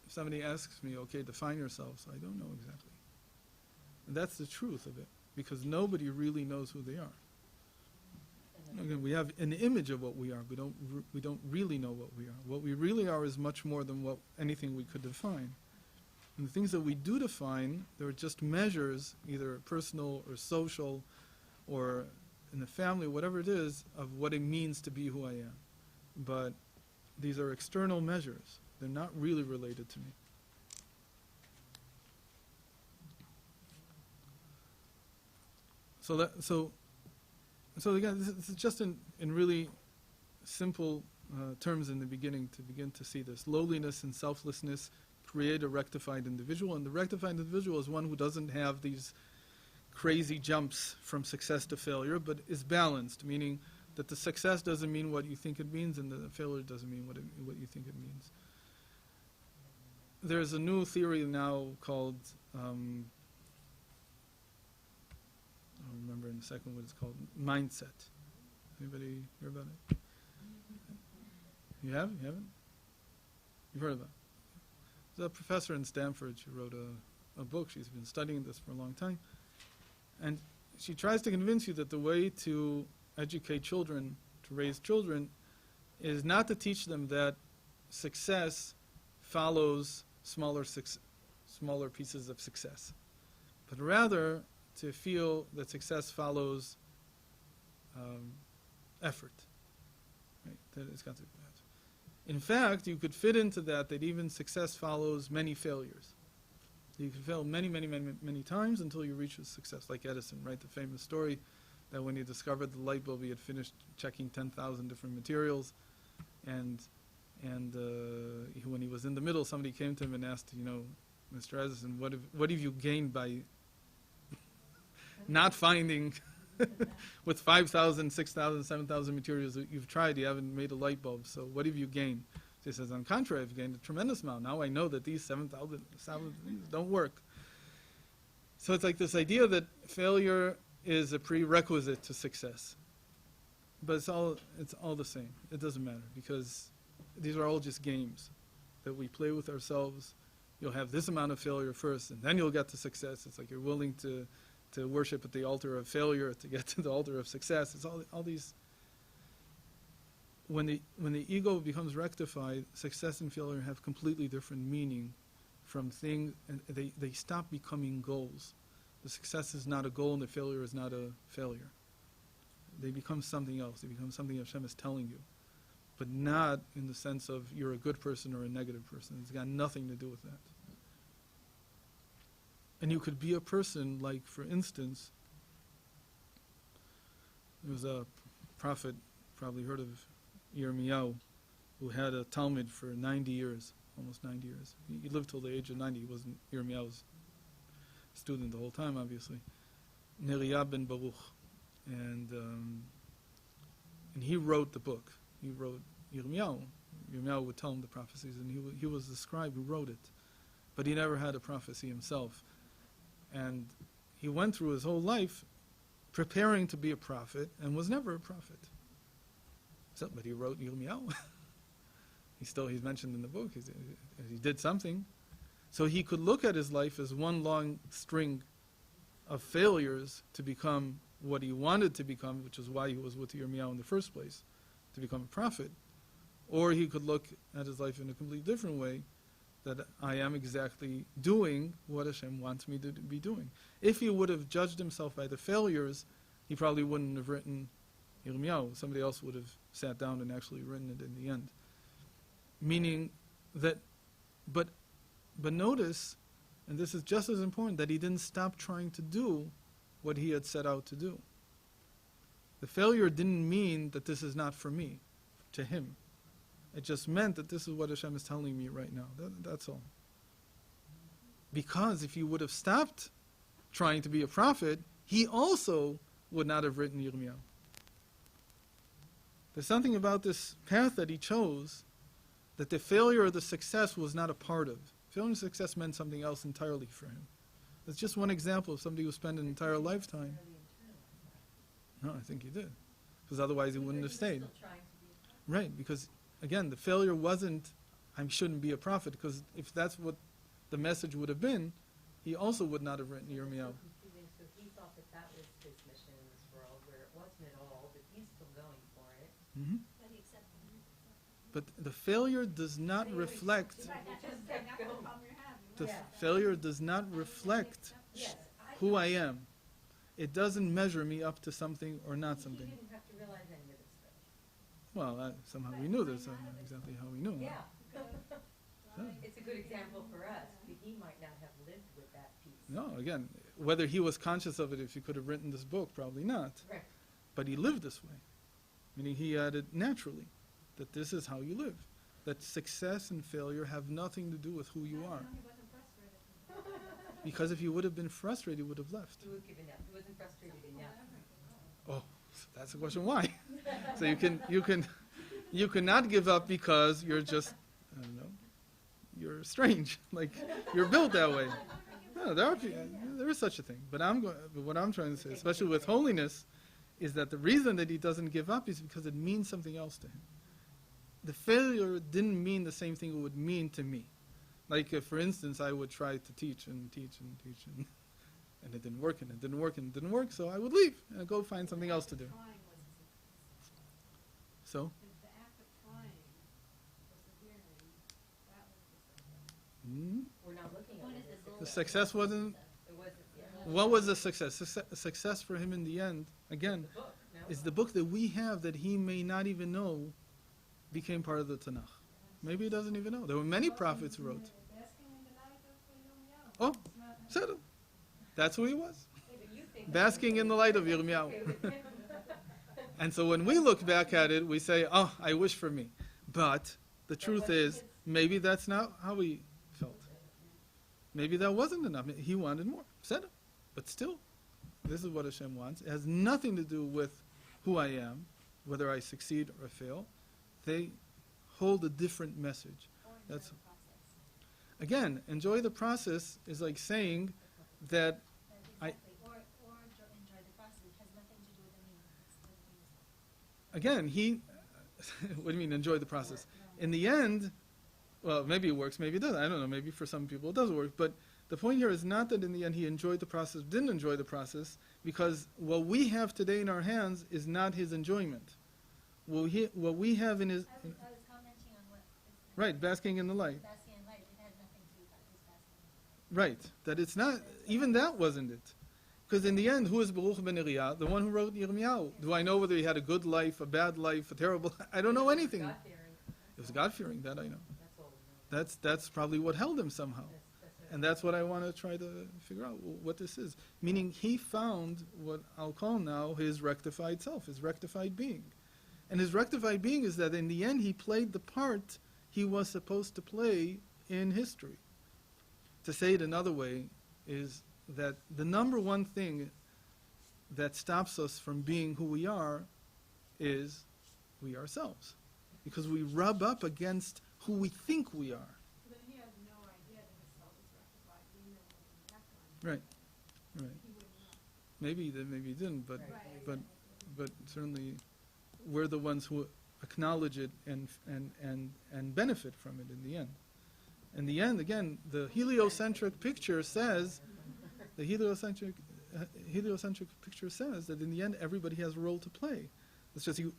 if somebody asks me, okay, define yourself, so I don't know exactly. And that's the truth of it, because nobody really knows who they are. Again, we have an image of what we are. We don't really know what we are. What we really are is much more than anything we could define. And the things that we do define, they're just measures, either personal or social, or in the family, whatever it is, of what it means to be who I am. But these are external measures. They're not really related to me. So again, this is just in really simple terms in the beginning to begin to see this. Lowliness and selflessness create a rectified individual, and the rectified individual is one who doesn't have these crazy jumps from success to failure, but is balanced, meaning that the success doesn't mean what you think it means, and the failure doesn't mean what you think it means. There's a new theory now called I'll remember in a second what it's called. Mindset. Anybody hear about it? You have? You haven't? You've heard about it? There's a professor in Stanford. She wrote a book. She's been studying this for a long time. And she tries to convince you that the way to educate children, to raise children, is not to teach them that success follows smaller pieces of success, but rather to feel that success follows effort. Right? That it's got to be that. In fact, you could fit into that even success follows many failures. You can fail many, many, many, many times until you reach a success, like Edison, right? The famous story that when he discovered the light bulb, he had finished checking 10,000 different materials, and when he was in the middle, somebody came to him and asked, Mr. Edison, what have you gained by not finding with 5,000, 6,000, 7,000 materials that you've tried, you haven't made a light bulb, so what have you gained? So he says, on the contrary, I've gained a tremendous amount. Now I know that these 7,000 don't work. So it's like this idea that failure is a prerequisite to success. But it's all the same. It doesn't matter, because these are all just games that we play with ourselves. You'll have this amount of failure first, and then you'll get to success. It's like you're willing to worship at the altar of failure to get to the altar of success. It's all these. When the ego becomes rectified, success and failure have completely different meaning from things, and they stop becoming goals. The success is not a goal, and the failure is not a failure. They become something else. They become something Hashem is telling you, but not in the sense of you're a good person or a negative person. It's got nothing to do with that. And you could be a person like, for instance, there was a prophet, probably heard of Yirmiyahu, who had a Talmud for 90 years, almost 90 years. He lived till the age of 90. He wasn't Yirmiyahu's student the whole time, obviously. Neriah ben Baruch. And he wrote the book. He wrote Yirmiyahu. Yirmiyahu would tell him the prophecies, and he was the scribe who wrote it. But he never had a prophecy himself. And he went through his whole life preparing to be a prophet and was never a prophet. But he wrote Yirmiyahu. He's mentioned in the book. He did something. So he could look at his life as one long string of failures to become what he wanted to become, which is why he was with Yirmiyahu in the first place, to become a prophet. Or he could look at his life in a completely different way, that I am exactly doing what Hashem wants me to be doing. If he would have judged himself by the failures, he probably wouldn't have written Yirmiyahu. Somebody else would have sat down and actually written it in the end. Meaning that, but notice, and this is just as important, that he didn't stop trying to do what he had set out to do. The failure didn't mean that this is not for me, to him. It just meant that this is what Hashem is telling me right now. That's all. Because if he would have stopped trying to be a prophet, he also would not have written Yirmiyahu. There's something about this path that he chose that the failure or the success was not a part of. Failure and success meant something else entirely for him. That's just one example of somebody who spent an entire lifetime. No, I think he did. Because otherwise he wouldn't have stayed. Right, because again, the failure wasn't, I shouldn't be a prophet, because if that's what the message would have been, he also would not have written Yirmiyahu. So he thought that was his mission in this world, where it wasn't at all, but he's still going for it. Mm-hmm. But he accepted it. But the failure does not reflect, failure does not reflect who I am. It doesn't measure me up to something or not something. He didn't have to realize any of this stuff. Well, somehow we knew this. I don't know exactly how we knew. Yeah. Yeah. It's a good example for us, but he might not have lived with that piece. No, again, whether he was conscious of it, if he could have written this book, probably not. Right. But he lived this way. Meaning he had it naturally, that this is how you live. That success and failure have nothing to do with who you are. Because if he would have been frustrated, he would have left. He would have given up. He wasn't frustrated enough. Oh, so that's the question. Why? So you cannot give up because you're just, I don't know, you're strange. Like you're built that way. No, there is such a thing. But what I'm trying to say, especially with holiness, is that the reason that he doesn't give up is because it means something else to him. The failure didn't mean the same thing it would mean to me. Like if, for instance, I would try to teach and it didn't work and it didn't work and it didn't work, so I would leave and go find something else to do. So? The act of trying, persevering, that was the success. Mm-hmm. We're not looking at What it is the goal? The success wasn't. It wasn't, yeah. What was the success? Success for him in the end, again, The book, no? is the book that we have that he may not even know became part of the Tanakh. Maybe he doesn't even know. There were many prophets who wrote. Oh, said it. That's who he was. Basking in the light of Yirmiyahu. And so when we look back at it, we say, oh, I wish for me. But the truth is, maybe that's not how he felt. Maybe that wasn't enough. He wanted more. Said it. But still, this is what Hashem wants. It has nothing to do with who I am, whether I succeed or fail. They hold a different message. That's again, enjoy the process is like saying that Exactly. Or enjoy the process. It has nothing to do with the meaning. again, what do you mean enjoy the process? In the end, well, maybe it works, maybe it doesn't. I don't know. Maybe for some people it doesn't work. But the point here is not that in the end he enjoyed the process, didn't enjoy the process, because what we have today in our hands is not his enjoyment. What we have in his... I was commenting on what... Right, basking in the light. Basking in light, it had nothing to do with his basking in light. Right, that it's not, even that wasn't it. Because in the end, who is Baruch ben Neriah? The one who wrote Yirmiyahu. Do I know whether he had a good life, a bad life, a terrible... I don't know anything. It was God-fearing, that I know. That's probably what held him somehow. And that's what I want to try to figure out, what this is. Meaning he found what I'll call now his rectified self, his rectified being. And his rectified being is that in the end he played the part he was supposed to play in history. To say it another way is that the number one thing that stops us from being who we are is we ourselves. Because we rub up against who we think we are. Then he has no idea that his self is rectified. He knows what's back on. Right. He wouldn't know. Maybe he did, maybe he didn't, but Right. but certainly we're the ones who acknowledge it and benefit from it in the end. In the end, again, the heliocentric picture says that in the end everybody has a role to play. It's just you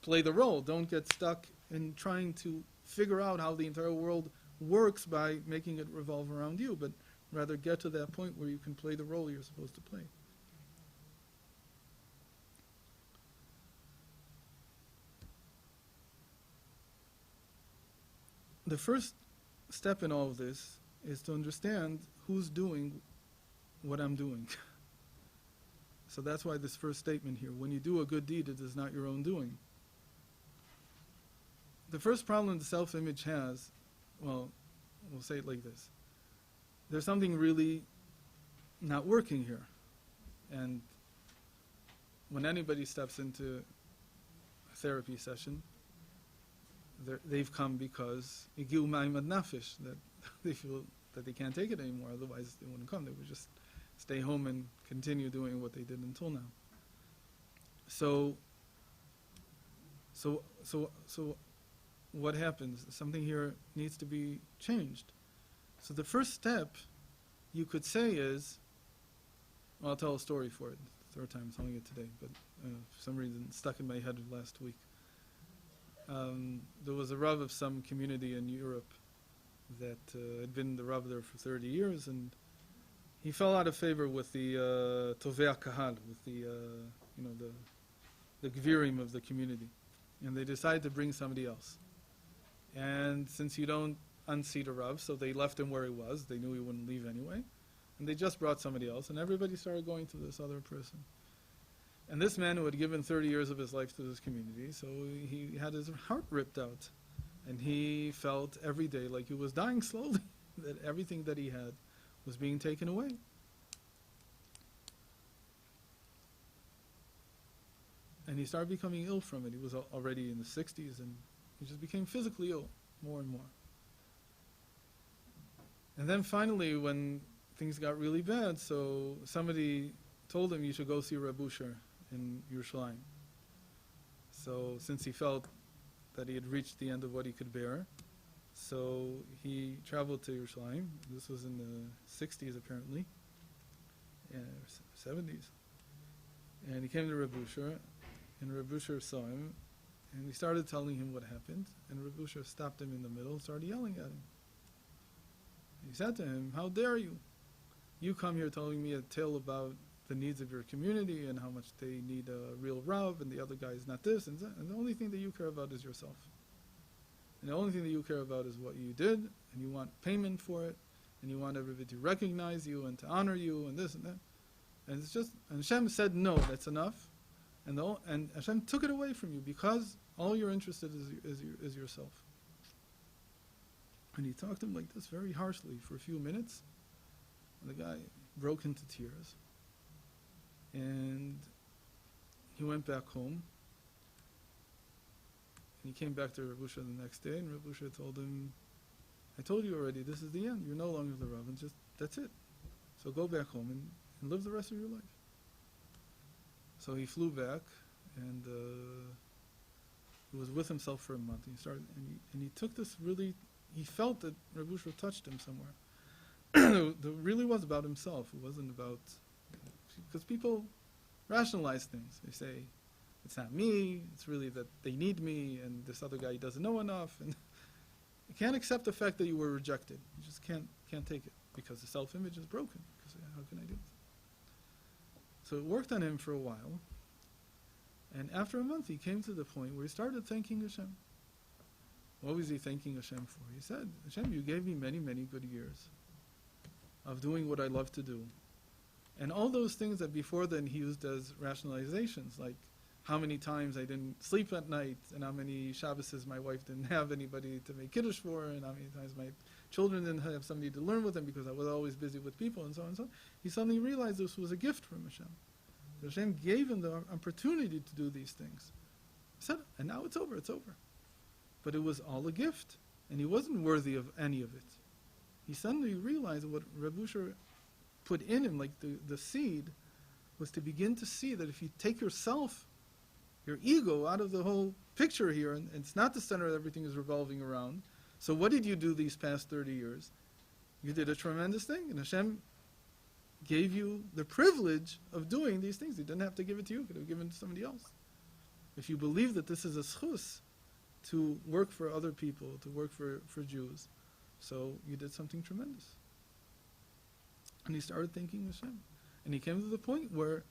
play the role. Don't get stuck in trying to figure out how the entire world works by making it revolve around you, but rather get to that point where you can play the role you're supposed to play. The first step in all of this is to understand who's doing what I'm doing. So that's why this first statement here, when you do a good deed, it is not your own doing. The first problem the self-image has, well, we'll say it like this. There's something really not working here. And when anybody steps into a therapy session, they've come because igiu ma'imad nafesh, that they feel that they can't take it anymore, otherwise they wouldn't come. They would just stay home and continue doing what they did until now. So what happens? Something here needs to be changed. So the first step you could say is, well, I'll tell a story for it. The third time I'm telling it today, but for some reason it stuck in my head last week. There was a Rav of some community in Europe that had been the Rav there for 30 years, and he fell out of favor with the Tovei Kahal, with the Gvirim of the community. And they decided to bring somebody else. And since you don't unseat a Rav, so they left him where he was. They knew he wouldn't leave anyway. And they just brought somebody else, and everybody started going to this other person. And this man who had given 30 years of his life to this community, so he had his heart ripped out. And he felt every day like he was dying slowly, that everything that he had was being taken away. And he started becoming ill from it. He was already in the 60s, and he just became physically ill more and more. And then finally, when things got really bad, so somebody told him, you should go see Rabbi in Yerushalayim. So since he felt that he had reached the end of what he could bear, so he traveled to Yerushalayim. This was in the 60s apparently, or 70s. And he came to Rabbi Usher, and Rabbi Usher saw him, and he started telling him what happened, and Rabbi Usher stopped him in the middle and started yelling at him. He said to him, how dare you? You come here telling me a tale about the needs of your community and how much they need a real Rav, and the other guy is not this, and that, and the only thing that you care about is yourself. And the only thing that you care about is what you did, and you want payment for it, and you want everybody to recognize you and to honor you and this and that. And it's just, and Hashem said, no, that's enough. And Hashem took it away from you because all you're interested is yourself. And he talked to him like this very harshly for a few minutes. And the guy broke into tears. And he went back home. And he came back to Rav Usha the next day, and Rav Usha told him, I told you already, this is the end. You're no longer the Rav, and just, that's it. So go back home and live the rest of your life. So he flew back, and he was with himself for a month. And he took this really, he felt that Rav Usha touched him somewhere. It really was about himself. It wasn't about, because people rationalize things. They say, it's not me, it's really that they need me, and this other guy doesn't know enough. And you can't accept the fact that you were rejected. You just can't take it, because the self-image is broken. Because how can I do this? So it worked on him for a while, and after a month he came to the point where he started thanking Hashem. What was he thanking Hashem for? He said, Hashem, you gave me many, many good years of doing what I love to do. And all those things that before then he used as rationalizations, like how many times I didn't sleep at night, and how many Shabbases my wife didn't have anybody to make Kiddush for, and how many times my children didn't have somebody to learn with them because I was always busy with people, and so on and so on. He suddenly realized this was a gift from Hashem. Hashem gave him the opportunity to do these things. He said, and now it's over. But it was all a gift, and he wasn't worthy of any of it. He suddenly realized what Rav Usha put in him, like the seed, was to begin to see that if you take yourself, your ego, out of the whole picture here, and it's not the center that everything is revolving around. So what did you do these past 30 years? You did a tremendous thing, and Hashem gave you the privilege of doing these things. He didn't have to give it to you. He could have given it to somebody else. If you believe that this is a schus to work for other people, to work for Jews, so you did something tremendous. And he started thanking Hashem. And he came to the point where,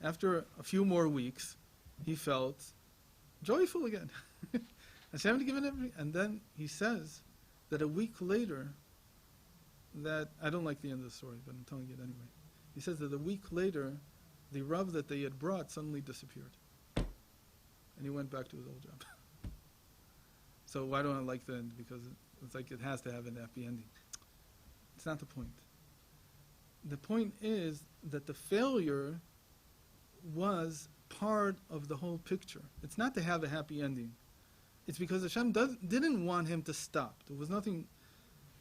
after a few more weeks, he felt joyful again. Hashem had given everything. And then he says that a week later, that, I don't like the end of the story, but I'm telling it anyway. He says that a week later, the Rav that they had brought suddenly disappeared. And he went back to his old job. So why don't I like the end? Because it's like it has to have an happy ending. It's not the point. The point is that the failure was part of the whole picture. It's not to have a happy ending. It's because Hashem didn't want him to stop. There was nothing.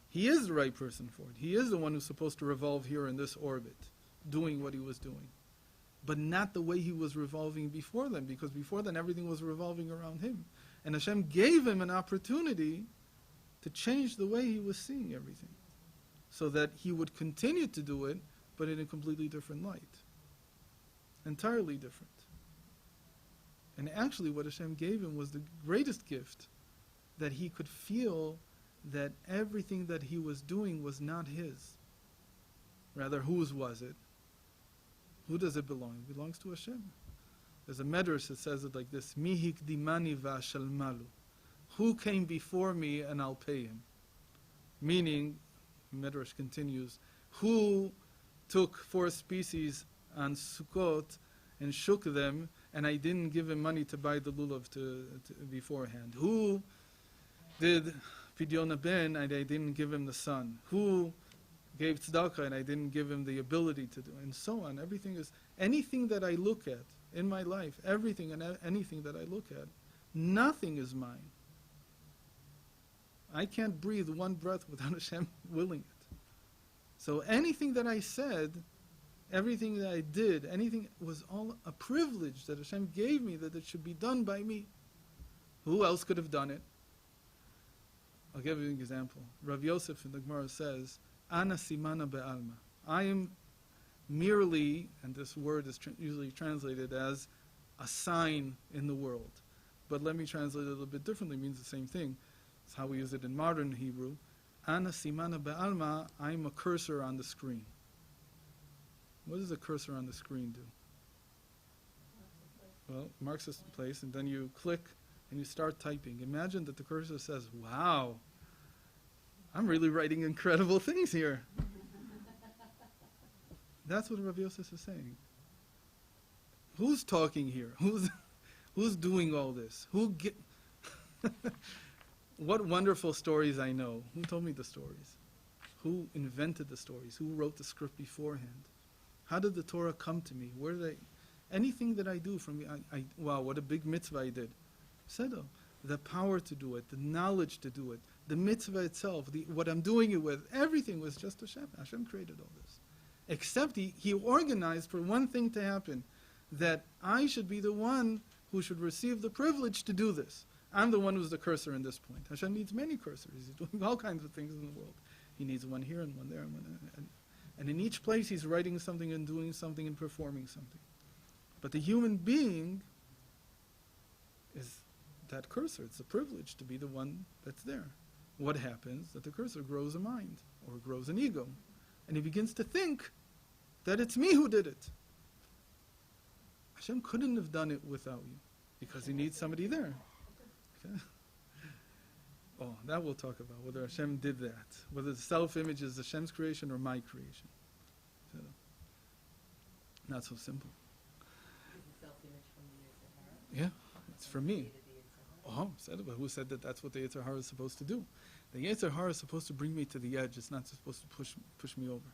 He is the right person for it. He is the one who's supposed to revolve here in this orbit, doing what he was doing. But not the way he was revolving before then, because before then everything was revolving around him. And Hashem gave him an opportunity to change the way he was seeing everything, so that he would continue to do it, but in a completely different light. Entirely different. And actually what Hashem gave him was the greatest gift, that he could feel that everything that he was doing was not his. Rather, whose was it? Who does it belong? It belongs to Hashem. There's a medrash that says it like this, Mi hikdimani v'ashalmalu. Who came before me and I'll pay him? Meaning, medrash continues, who took 4 species on Sukkot and shook them, and I didn't give him money to buy the lulav beforehand? Who did Pidyon Ben and I didn't give him the son? Who gave tzedakah and I didn't give him the ability to do? And so on. Everything is, anything that I look at in my life, everything and anything that I look at, nothing is mine. I can't breathe one breath without Hashem willing it. So anything that I said, everything that I did, anything was all a privilege that Hashem gave me, that it should be done by me. Who else could have done it? I'll give you an example. Rav Yosef in the Gemara says, Ana simana be'alma. I am merely, and this word is usually translated as a sign in the world. But let me translate it a little bit differently. It means the same thing. It's how we use it in modern Hebrew. Ana simana be'alma, I'm a cursor on the screen. What does a cursor on the screen do? Well, marks a place, and then you click and you start typing. Imagine that the cursor says, wow, I'm really writing incredible things here. That's what Rabbi Yosef is saying. Who's talking here? Who's doing all this? What wonderful stories I know. Who told me the stories? Who invented the stories? Who wrote the script beforehand? How did the Torah come to me? Where did anything that I do from me, wow, what a big mitzvah I did. Sedel, the power to do it, the knowledge to do it, the mitzvah itself, what I'm doing it with, everything was just Hashem. Hashem created all this. Except he organized for one thing to happen, that I should be the one who should receive the privilege to do this. I'm the one who's the cursor in this point. Hashem needs many cursors. He's doing all kinds of things in the world. He needs one here and one there. And in each place he's writing something and doing something and performing something. But the human being is that cursor. It's a privilege to be the one that's there. What happens? That the cursor grows a mind or grows an ego. And he begins to think that it's me who did it. Hashem couldn't have done it without you because he needs somebody there. Okay? Oh, that we'll talk about, whether Hashem did that, whether the self-image is Hashem's creation or my creation. So, not so simple. Is the self-image from the Yetzer Hara? Yeah, it's from me. Oh, said it, but who said that that's what the Yetzer Hara is supposed to do? The Yetzer Hara is supposed to bring me to the edge. It's not supposed to push me over.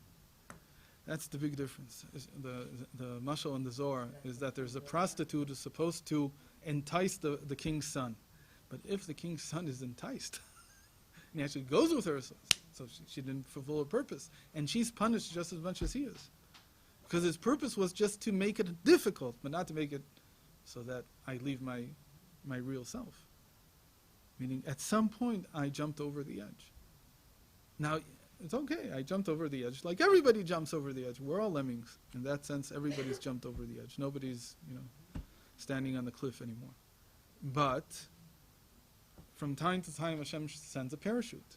That's the big difference. The mashal in the Zohar is that there's a prostitute who's supposed to entice the king's son. But if the king's son is enticed, and he actually goes with her, so she didn't fulfill her purpose, and she's punished just as much as he is. Because his purpose was just to make it difficult, but not to make it so that I leave my real self. Meaning, at some point, I jumped over the edge. Now, it's okay, I jumped over the edge. Like everybody jumps over the edge. We're all lemmings. In that sense, everybody's jumped over the edge. Nobody's, standing on the cliff anymore. But from time to time, Hashem sends a parachute.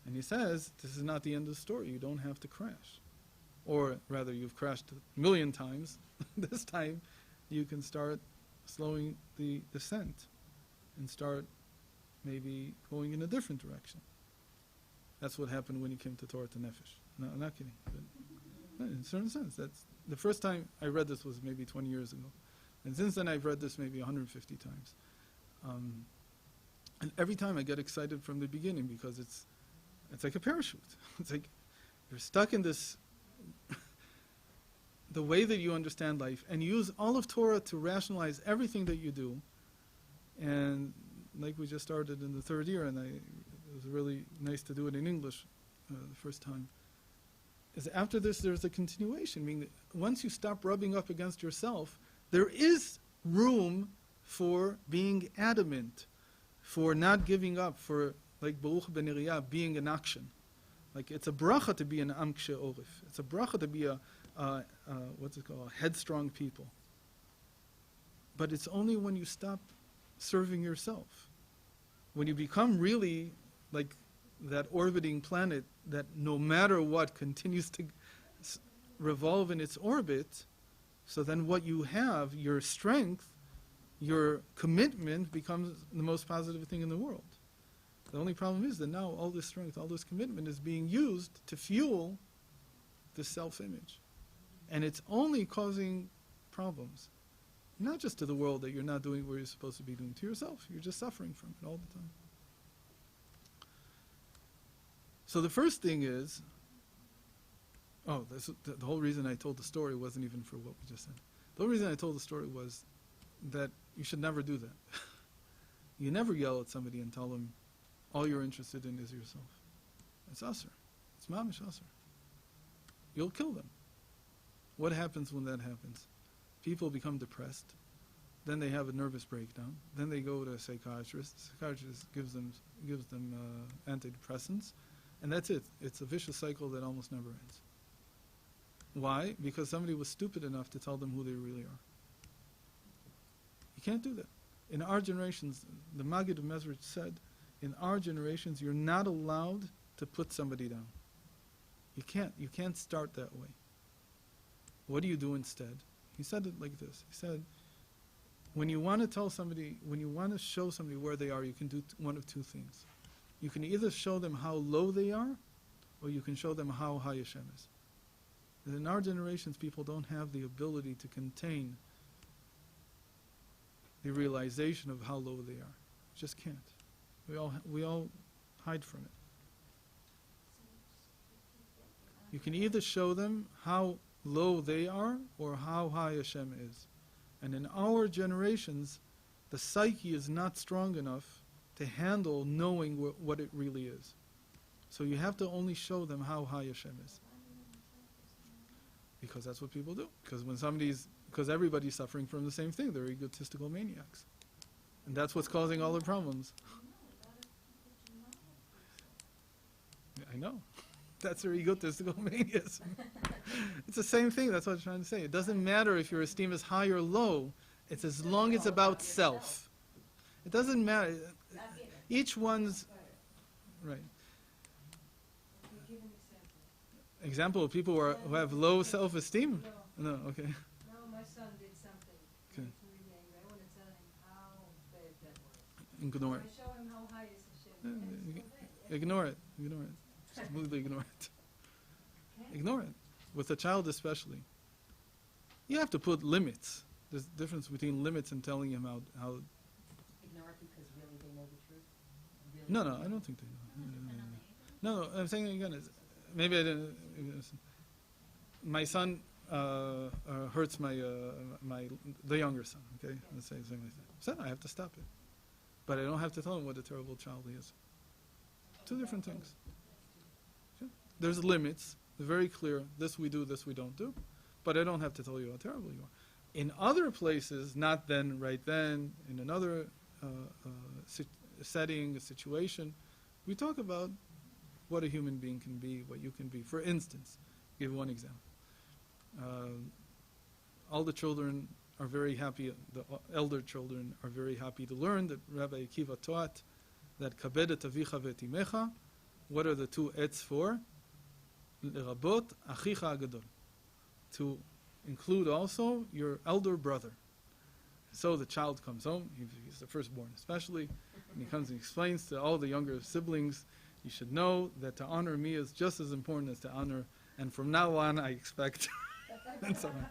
And he says, this is not the end of the story. You don't have to crash. Or rather, you've crashed 1,000,000 times. This time, you can start slowing the descent and start maybe going in a different direction. That's what happened when he came to Torah to Hanefesh. No, I'm not kidding. But in a certain sense, that's the first time I read this was maybe 20 years ago. And since then, I've read this maybe 150 times. And every time I get excited from the beginning because it's like a parachute. It's like you're stuck in this, the way that you understand life, and you use all of Torah to rationalize everything that you do. And like we just started in the third year, and it was really nice to do it in English the first time, is after this there's a continuation, meaning that once you stop rubbing up against yourself, there is room for being adamant, for not giving up, for, like Baruch ben Uriah, being in action. Like it's a bracha to be an amkshe orif. It's a bracha to be a headstrong people. But it's only when you stop serving yourself, when you become really like that orbiting planet that no matter what continues to revolve in its orbit, so then what you have, your strength, your commitment becomes the most positive thing in the world. The only problem is that now all this strength, all this commitment is being used to fuel the self-image. And it's only causing problems. Not just to the world that you're not doing what you're supposed to be doing, to yourself. You're just suffering from it all the time. So the first thing is, the whole reason I told the story wasn't even for what we just said. The whole reason I told the story was that you should never do that. You never yell at somebody and tell them all you're interested in is yourself. It's usher. It's mamish usher. You'll kill them. What happens when that happens? People become depressed. Then they have a nervous breakdown. Then they go to a psychiatrist. The psychiatrist gives them antidepressants. And that's it. It's a vicious cycle that almost never ends. Why? Because somebody was stupid enough to tell them who they really are. You can't do that. In our generations, the Maggid of Mezrich said, in our generations, you're not allowed to put somebody down. You can't. You can't start that way. What do you do instead? He said it like this. He said, when you want to tell somebody, when you want to show somebody where they are, you can do one of two things. You can either show them how low they are, or you can show them how high Hashem is. And in our generations, people don't have the ability to contain the realization of how low they are. Just can't. We all hide from it. You can either show them how low they are or how high Hashem is. And in our generations, the psyche is not strong enough to handle knowing what it really is. So you have to only show them how high Hashem is. Because that's what people do. Because everybody's suffering from the same thing. They're egotistical maniacs. And that's what's causing all the problems. I know. That's their egotistical maniacism. It's the same thing. That's what I'm trying to say. It doesn't matter if your esteem is high or low. It's as long as it's about self. It doesn't matter. Each one's... Right. Give an example. Example of people who have low self-esteem? No, okay. No, my son did something. Okay. Makes me really angry. I want to tell him how bad that was. Ignore it. I show him how high is Hashem. And it's so bad. Ignore it. Ignore it. Completely ignore it. Ignore it. With a child especially. You have to put limits. There's a difference between limits and telling him how Ignore it because really they know the truth? Really No, I don't think they know. No, I'm saying again, maybe I didn't. My son hurts the younger son. Okay, let's say something like that. So I have to stop it, but I don't have to tell him what a terrible child he is. Two different things. Okay? There's limits. They're very clear. This we do, this we don't do, but I don't have to tell you how terrible you are. In other places, not then, right then, in another setting, a situation, we talk about what a human being can be, what you can be. For instance, I'll give one example. All the children are very happy, the elder children are very happy to learn that Rabbi Akiva taught that kabedet avicha v'etimecha. What are the two etz for? L'rabot Achicha Haga Dude. To include also your elder brother. So the child comes home, he's the firstborn especially, and he comes and explains to all the younger siblings, you should know that to honor me is just as important as to honor, and from now on I expect, and so on.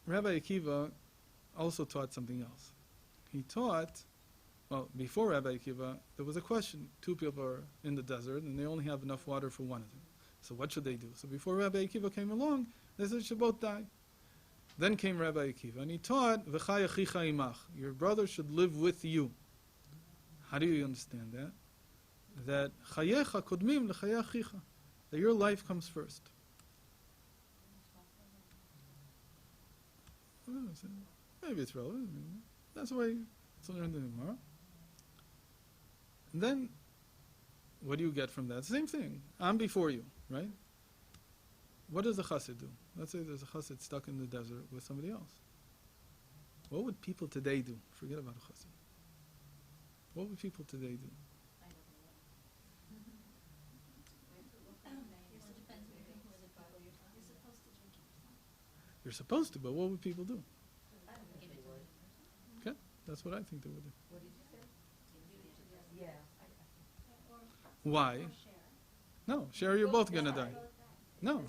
Rabbi Akiva also taught something else. He taught, well, before Rabbi Akiva, there was a question. Two people are in the desert, and they only have enough water for one of them. So what should they do? So before Rabbi Akiva came along, they said, you should both die. Then came Rabbi Akiva, and he taught, V'chai achicha imach, your brother should live with you. How do you understand that? That chayecha kodmim l'chayei achicha, that your life comes first. Maybe it's relevant. That's the way it's learned in the Gemara. And then, what do you get from that? Same thing. I'm before you, right? What does a chassid do? Let's say there's a chassid stuck in the desert with somebody else. What would people today do? Forget about a chassid. What would people today do? You're supposed to, but what would people do? Okay, that's what I think they would do. What did you say? Yeah. Why? No, share, you're both going to die. No.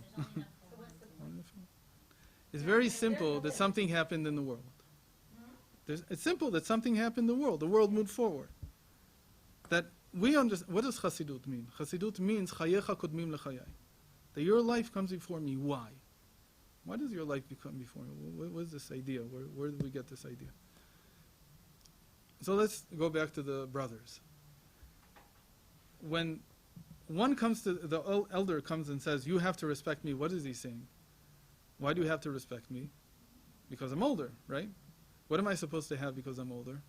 It's very simple that something happened in the world. It's simple that something happened in the world. The world moved forward. That we understand. What does Chassidut mean? Chassidut means chayecha kodmim l'chayai. That your life comes before me. Why? Why does your life become before me? What is this idea? Where did we get this idea? So let's go back to the brothers. When one comes to, the elder comes and says, you have to respect me, what is he saying? Why do you have to respect me? Because I'm older, right? What am I supposed to have because I'm older?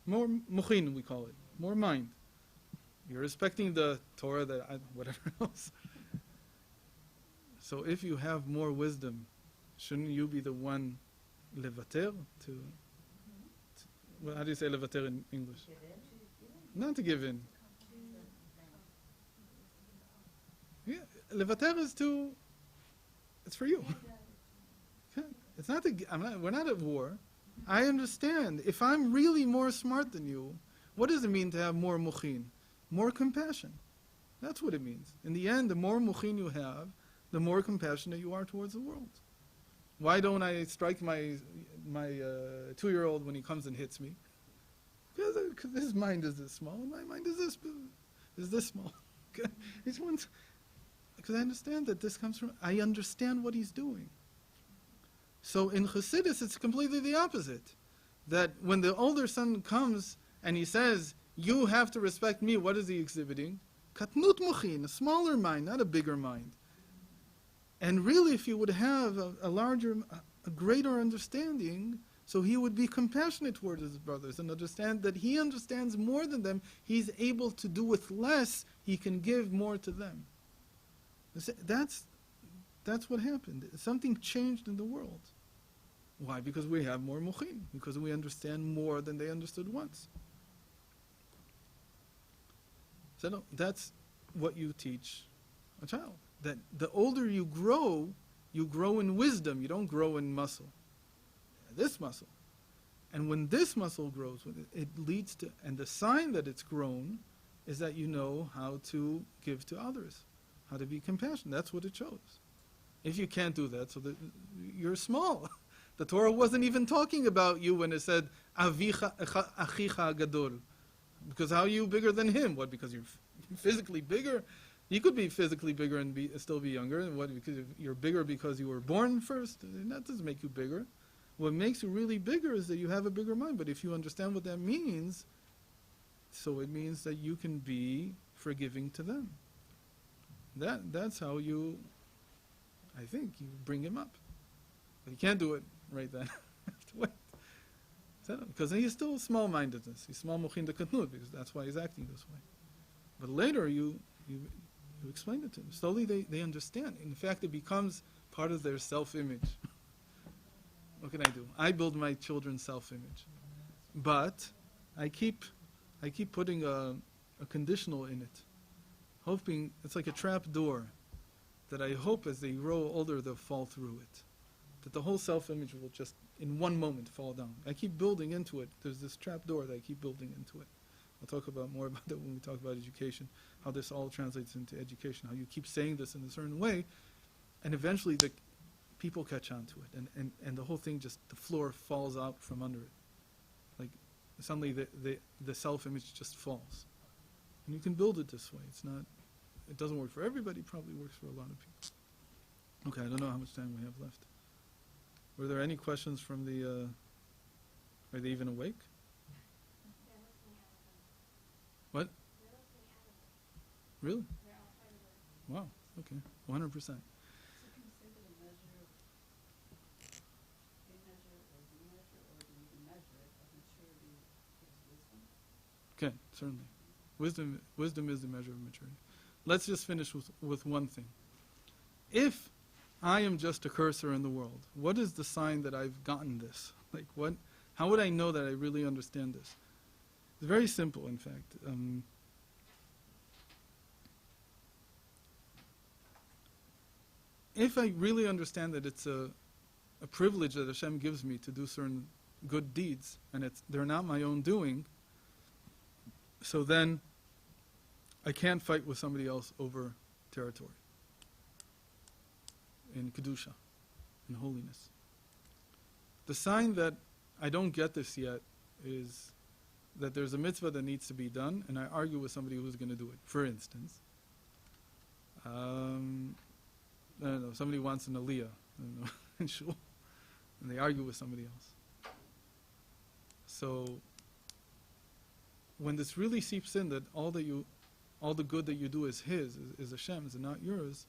More mochin, we call it. More mind. You're respecting the Torah, whatever else. So if you have more wisdom, shouldn't you be the one levater well, how do you say levater in English? Not to give in. Yeah, levater is to, it's for you. It's not, we're not at war. I understand. If I'm really more smart than you, what does it mean to have more mochin? More compassion. That's what it means. In the end, the more mochin you have, the more compassionate you are towards the world. Why don't I strike my 2-year-old when he comes and hits me? Because his mind is this small, and my mind is this small. Because I understand that this comes from, I understand what he's doing. So in Chassidus, it's completely the opposite. That when the older son comes and he says, you have to respect me, what is he exhibiting? Katnut mochin, a smaller mind, not a bigger mind. And really, if he would have a greater understanding, so he would be compassionate towards his brothers and understand that he understands more than them. He's able to do with less, he can give more to them. That's what happened. Something changed in the world. Why? Because we have more mochin, because we understand more than they understood once. So that's what you teach a child. That the older you grow in wisdom, you don't grow in muscle. This muscle. And when this muscle grows, it leads to, and the sign that it's grown is that you know how to give to others, how to be compassionate. That's what it shows. If you can't do that, so that you're small. The Torah wasn't even talking about you when it said, Avicha Akiva Dude. Because how are you bigger than him? What, because you're physically bigger? You could be physically bigger and still be younger. And what, because you're bigger because you were born first? And that doesn't make you bigger. What makes you really bigger is that you have a bigger mind. But if you understand what that means, so it means that you can be forgiving to them. That's how you, I think, you bring him up. But you can't do it right then. You have to wait. Because he's still small-mindedness. He's small mochin de katnut, because that's why he's acting this way. But later you explain it to them. Slowly they understand. In fact, it becomes part of their self-image. What can I do? I build my children's self-image. But I keep putting a conditional in it. Hoping, it's like a trap door, that I hope as they grow older they'll fall through it. That the whole self-image will just, in one moment, fall down. I keep building into it. There's this trap door that I keep building into it. I'll talk more about that when we talk about education, how this all translates into education, how you keep saying this in a certain way, and eventually the people catch on to it, and the whole thing just, the floor falls out from under it. Like, suddenly the self-image just falls. And you can build it this way. It doesn't work for everybody, it probably works for a lot of people. Okay, I don't know how much time we have left. Were there any questions from the, are they even awake? What? Really? Wow, okay, 100%. So can you say that a measure or the measure of maturity is wisdom? Okay, certainly. Wisdom is the measure of maturity. Let's just finish with one thing. If I am just a cursor in the world, what is the sign that I've gotten this? Like what? How would I know that I really understand this? It's very simple, in fact. If I really understand that it's a privilege that Hashem gives me to do certain good deeds, and they're not my own doing, so then I can't fight with somebody else over territory, in Kedusha, in holiness. The sign that I don't get this yet is that there's a mitzvah that needs to be done, and I argue with somebody who's going to do it. For instance, I don't know, somebody wants an aliyah, in shul, and they argue with somebody else. So, when this really seeps in that all the good that you do is His, is Hashem's, and not yours,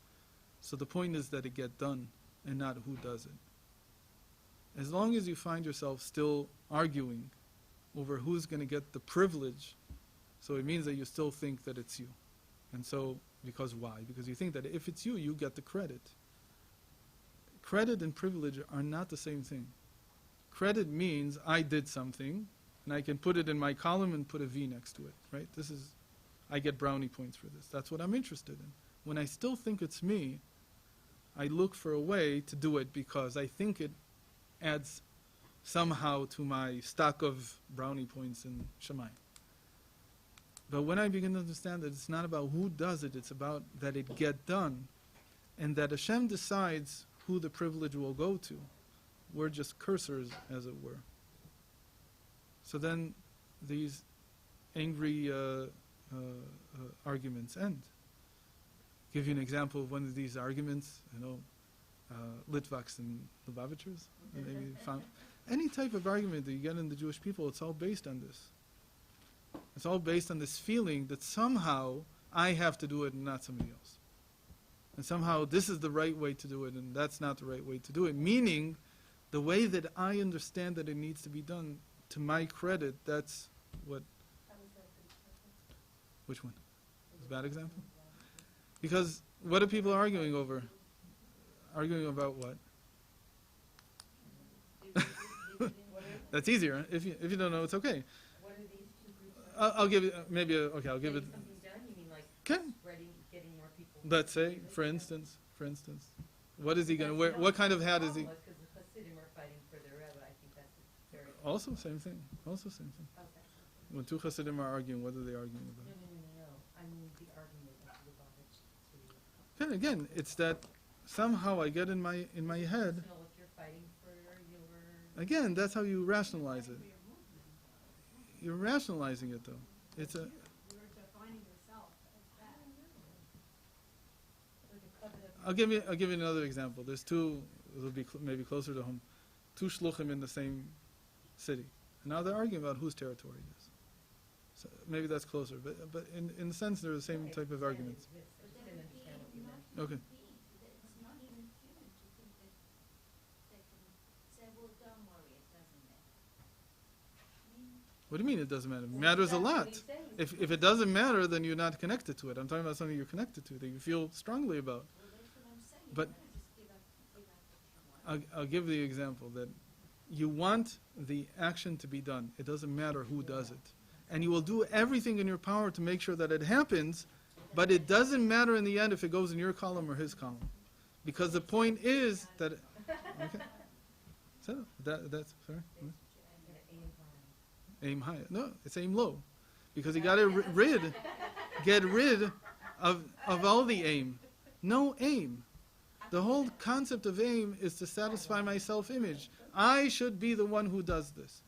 so the point is that it get done, and not who does it. As long as you find yourself still arguing over who's going to get the privilege, so it means that you still think that it's you. And so, because why? Because you think that if it's you, you get the credit. Credit and privilege are not the same thing. Credit means I did something, and I can put it in my column and put a V next to it, right? I get brownie points for this. That's what I'm interested in. when I still think it's me, I look for a way to do it because I think it adds somehow to my stock of brownie points in Shemayim. But when I begin to understand that it's not about who does it, it's about that it get done, and that Hashem decides who the privilege will go to. We're just cursors, as it were. So then these angry arguments end. Give you an example of one of these arguments, Litvaks and Lubavitchers. Maybe found any type of argument that you get in the Jewish people, it's all based on this. It's all based on this feeling that somehow I have to do it and not somebody else. And somehow this is the right way to do it and that's not the right way to do it. Meaning, the way that I understand that it needs to be done, to my credit, that's what... How is that good example? Which one? Is a bad example? Because what are people arguing over? Arguing about what? That's easier. If you don't know, it's okay. What are these two groups? I'll give it, maybe, I'll give it... Getting something done? You mean like Okay. getting more people? Let's say, for instance, what is he going to wear? What kind of hat is he? Because the Hasidim are fighting for their Rebbe. I think that's very... Also same thing. Okay. When two Hasidim are arguing, what are they arguing No. about? I mean the argument of Lubavitch to... Okay, again, it's that somehow I get in my head. Personal, if you're fighting for your... Again, that's how you rationalize it. You're rationalizing it, though. It's a... You're defining yourself as that. Like a covet of... I'll give you another example. There's two. It'll be maybe closer to home. Two shluchim in the same city, and now they're arguing about whose territory it is. So maybe that's closer, but in the sense they're the same type of arguments. I just didn't understand what you meant. Okay. It's not even human to think that they can say, well, don't worry, it doesn't matter. I mean, What do you mean it doesn't matter? It matters a That's what lot. he's saying. If it doesn't matter, then you're not connected to it. I'm talking about something you're connected to, that you feel strongly about. well, that's what I'm saying. But- You can't just give up what you want. I'll give the example that you want the action to be done. It doesn't matter who does it. And you will do everything in your power to make sure that it happens, but it doesn't matter in the end if it goes in your column or his column. Because the point is that... Okay. So, that's... Sorry? What? Aim high. No, it's aim low. Because you got to get rid of all the aim. No aim. The whole concept of aim is to satisfy my self-image. I should be the one who does this.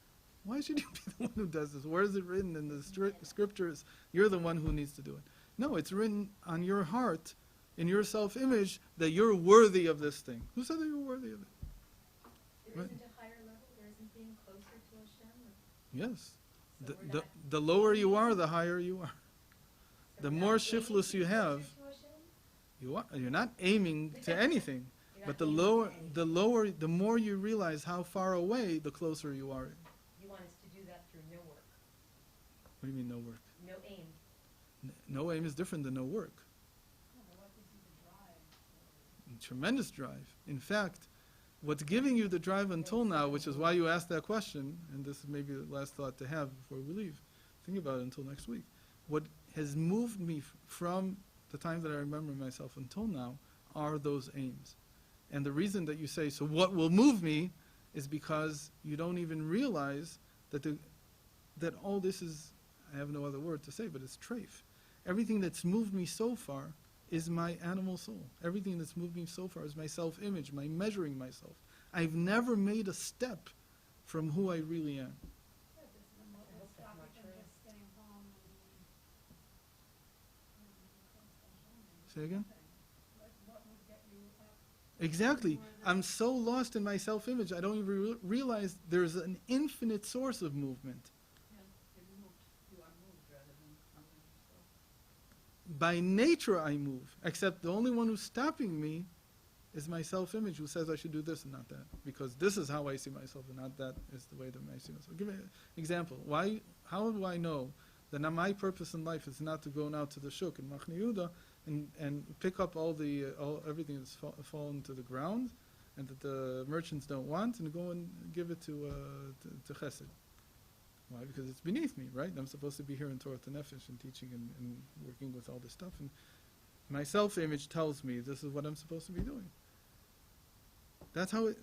Why should you be the one who does this? Where is it written in the scriptures? You're the one who needs to do it. No, it's written on your heart, in your self-image, that you're worthy of this thing. Who said that you're worthy of it? There Right. isn't a higher level? There isn't being closer to Hashem? Yes. So we're not The lower you are, the higher you are. So The we're more not shiftless aiming you to be have, closer to Hashem? you're not aiming to anything. You're But not aiming to anything. the more you realize how far away, the closer you are. You want us to do that through no work, What do you mean no work? no aim. No aim is different than no work. What gives you the drive? Tremendous drive. In fact, what's giving you the drive until now, which is why you asked that question, and this is maybe the last thought to have before we leave, think about it until next week. What has moved me from the time that I remember myself until now are those aims. And the reason that you say, so what will move me, is because you don't even realize that that all this is, I have no other word to say, but it's treif. Everything that's moved me so far is my animal soul. Everything that's moved me so far is my self-image, my measuring myself. I've never made a step from who I really am. Yeah, this is what I will hope that's stop not you from true. just getting home and Say again? what would get you up? Exactly. I'm so lost in my self-image, I don't even realize there's an infinite source of movement. By nature I move, except the only one who's stopping me is my self-image, who says I should do this and not that, because this is how I see myself and not that is the way that I see myself. Give me an example. How do I know that now my purpose in life is not to go now to the shuk in Machne Yehuda and pick up everything that's fallen to the ground and that the merchants don't want and go and give it to Chesed? Why? Because it's beneath me, right? I'm supposed to be here in Torah Hanefesh and teaching and working with all this stuff. And my self-image tells me this is what I'm supposed to be doing. That's how it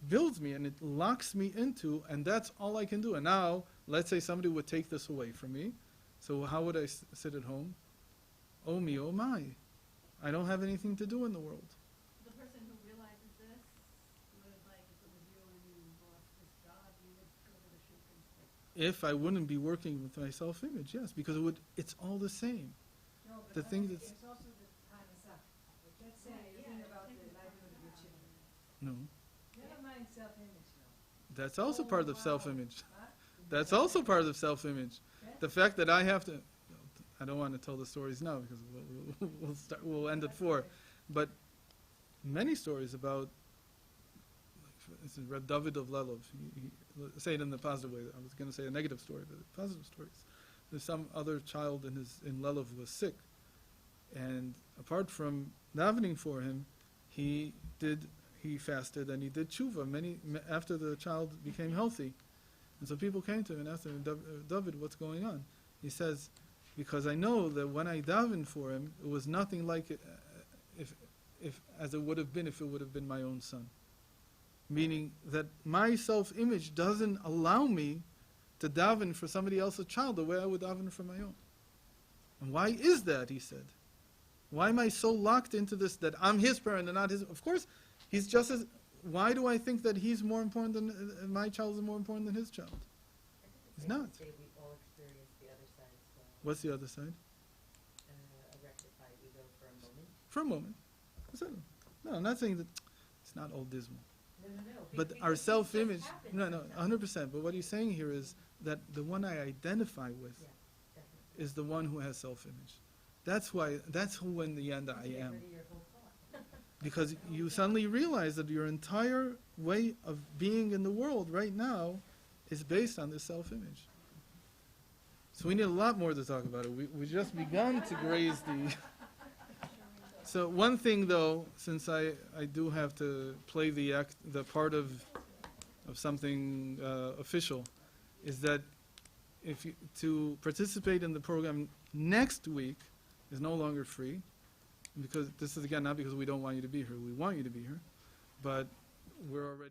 builds me and it locks me into, and that's all I can do. And now, let's say somebody would take this away from me. So how would I sit at home? Oh me, oh my. I don't have anything to do in the world. The person who realizes this would, like, if it was you and you lost this job, you would go to the shuk and say, If I wouldn't be working with my self-image, yes, because it's all the same. No, but The thing that's- it's also the time is up. Let's say Yeah, you yeah, think about think the about livelihood of your that. children. No. Never mind self-image now. That's also Oh, part of wow. self-image. Huh? That's also part of self-image. Okay. The fact that I have to, I don't want to tell the stories now because we'll end at 4. But many stories about, like, for instance, Reb David of Lelov, he say it in the positive way. I was going to say a negative story, but positive stories. There's some other child in Lelov who was sick, and apart from davening for him, he fasted and he did tshuva after the child became healthy. And so people came to him and asked him, David, what's going on? He says, because I know that when I davened for him, it was nothing like it, as it would have been if it would have been my own son. Meaning that my self-image doesn't allow me to daven for somebody else's child the way I would daven for my own. And why is that, he said? Why am I so locked into this that I'm his parent and not his? Of course, he's just as... Why do I think that he's more important than... my child is more important than his child? He's not. Say we all experience the other side as well. What's the other side? A rectified ego for a moment. For a moment. That's it. No, I'm not saying that it's not all dismal. No. But because our it just self-image... happens No, sometimes. 100%. But what he's saying here is that the one I identify with Yeah, definitely. is the one who has self-image. That's who in the end I You get am. rid of your whole thought. Because you suddenly realize that your entire way of being in the world right now is based on this self-image. So we need a lot more to talk about it. We just begun to graze the... So one thing though, since I do have to play the part of something official, is that to participate in the program next week is no longer free. Because this is, again, not because we don't want you to be here. We want you to be here. But we're already...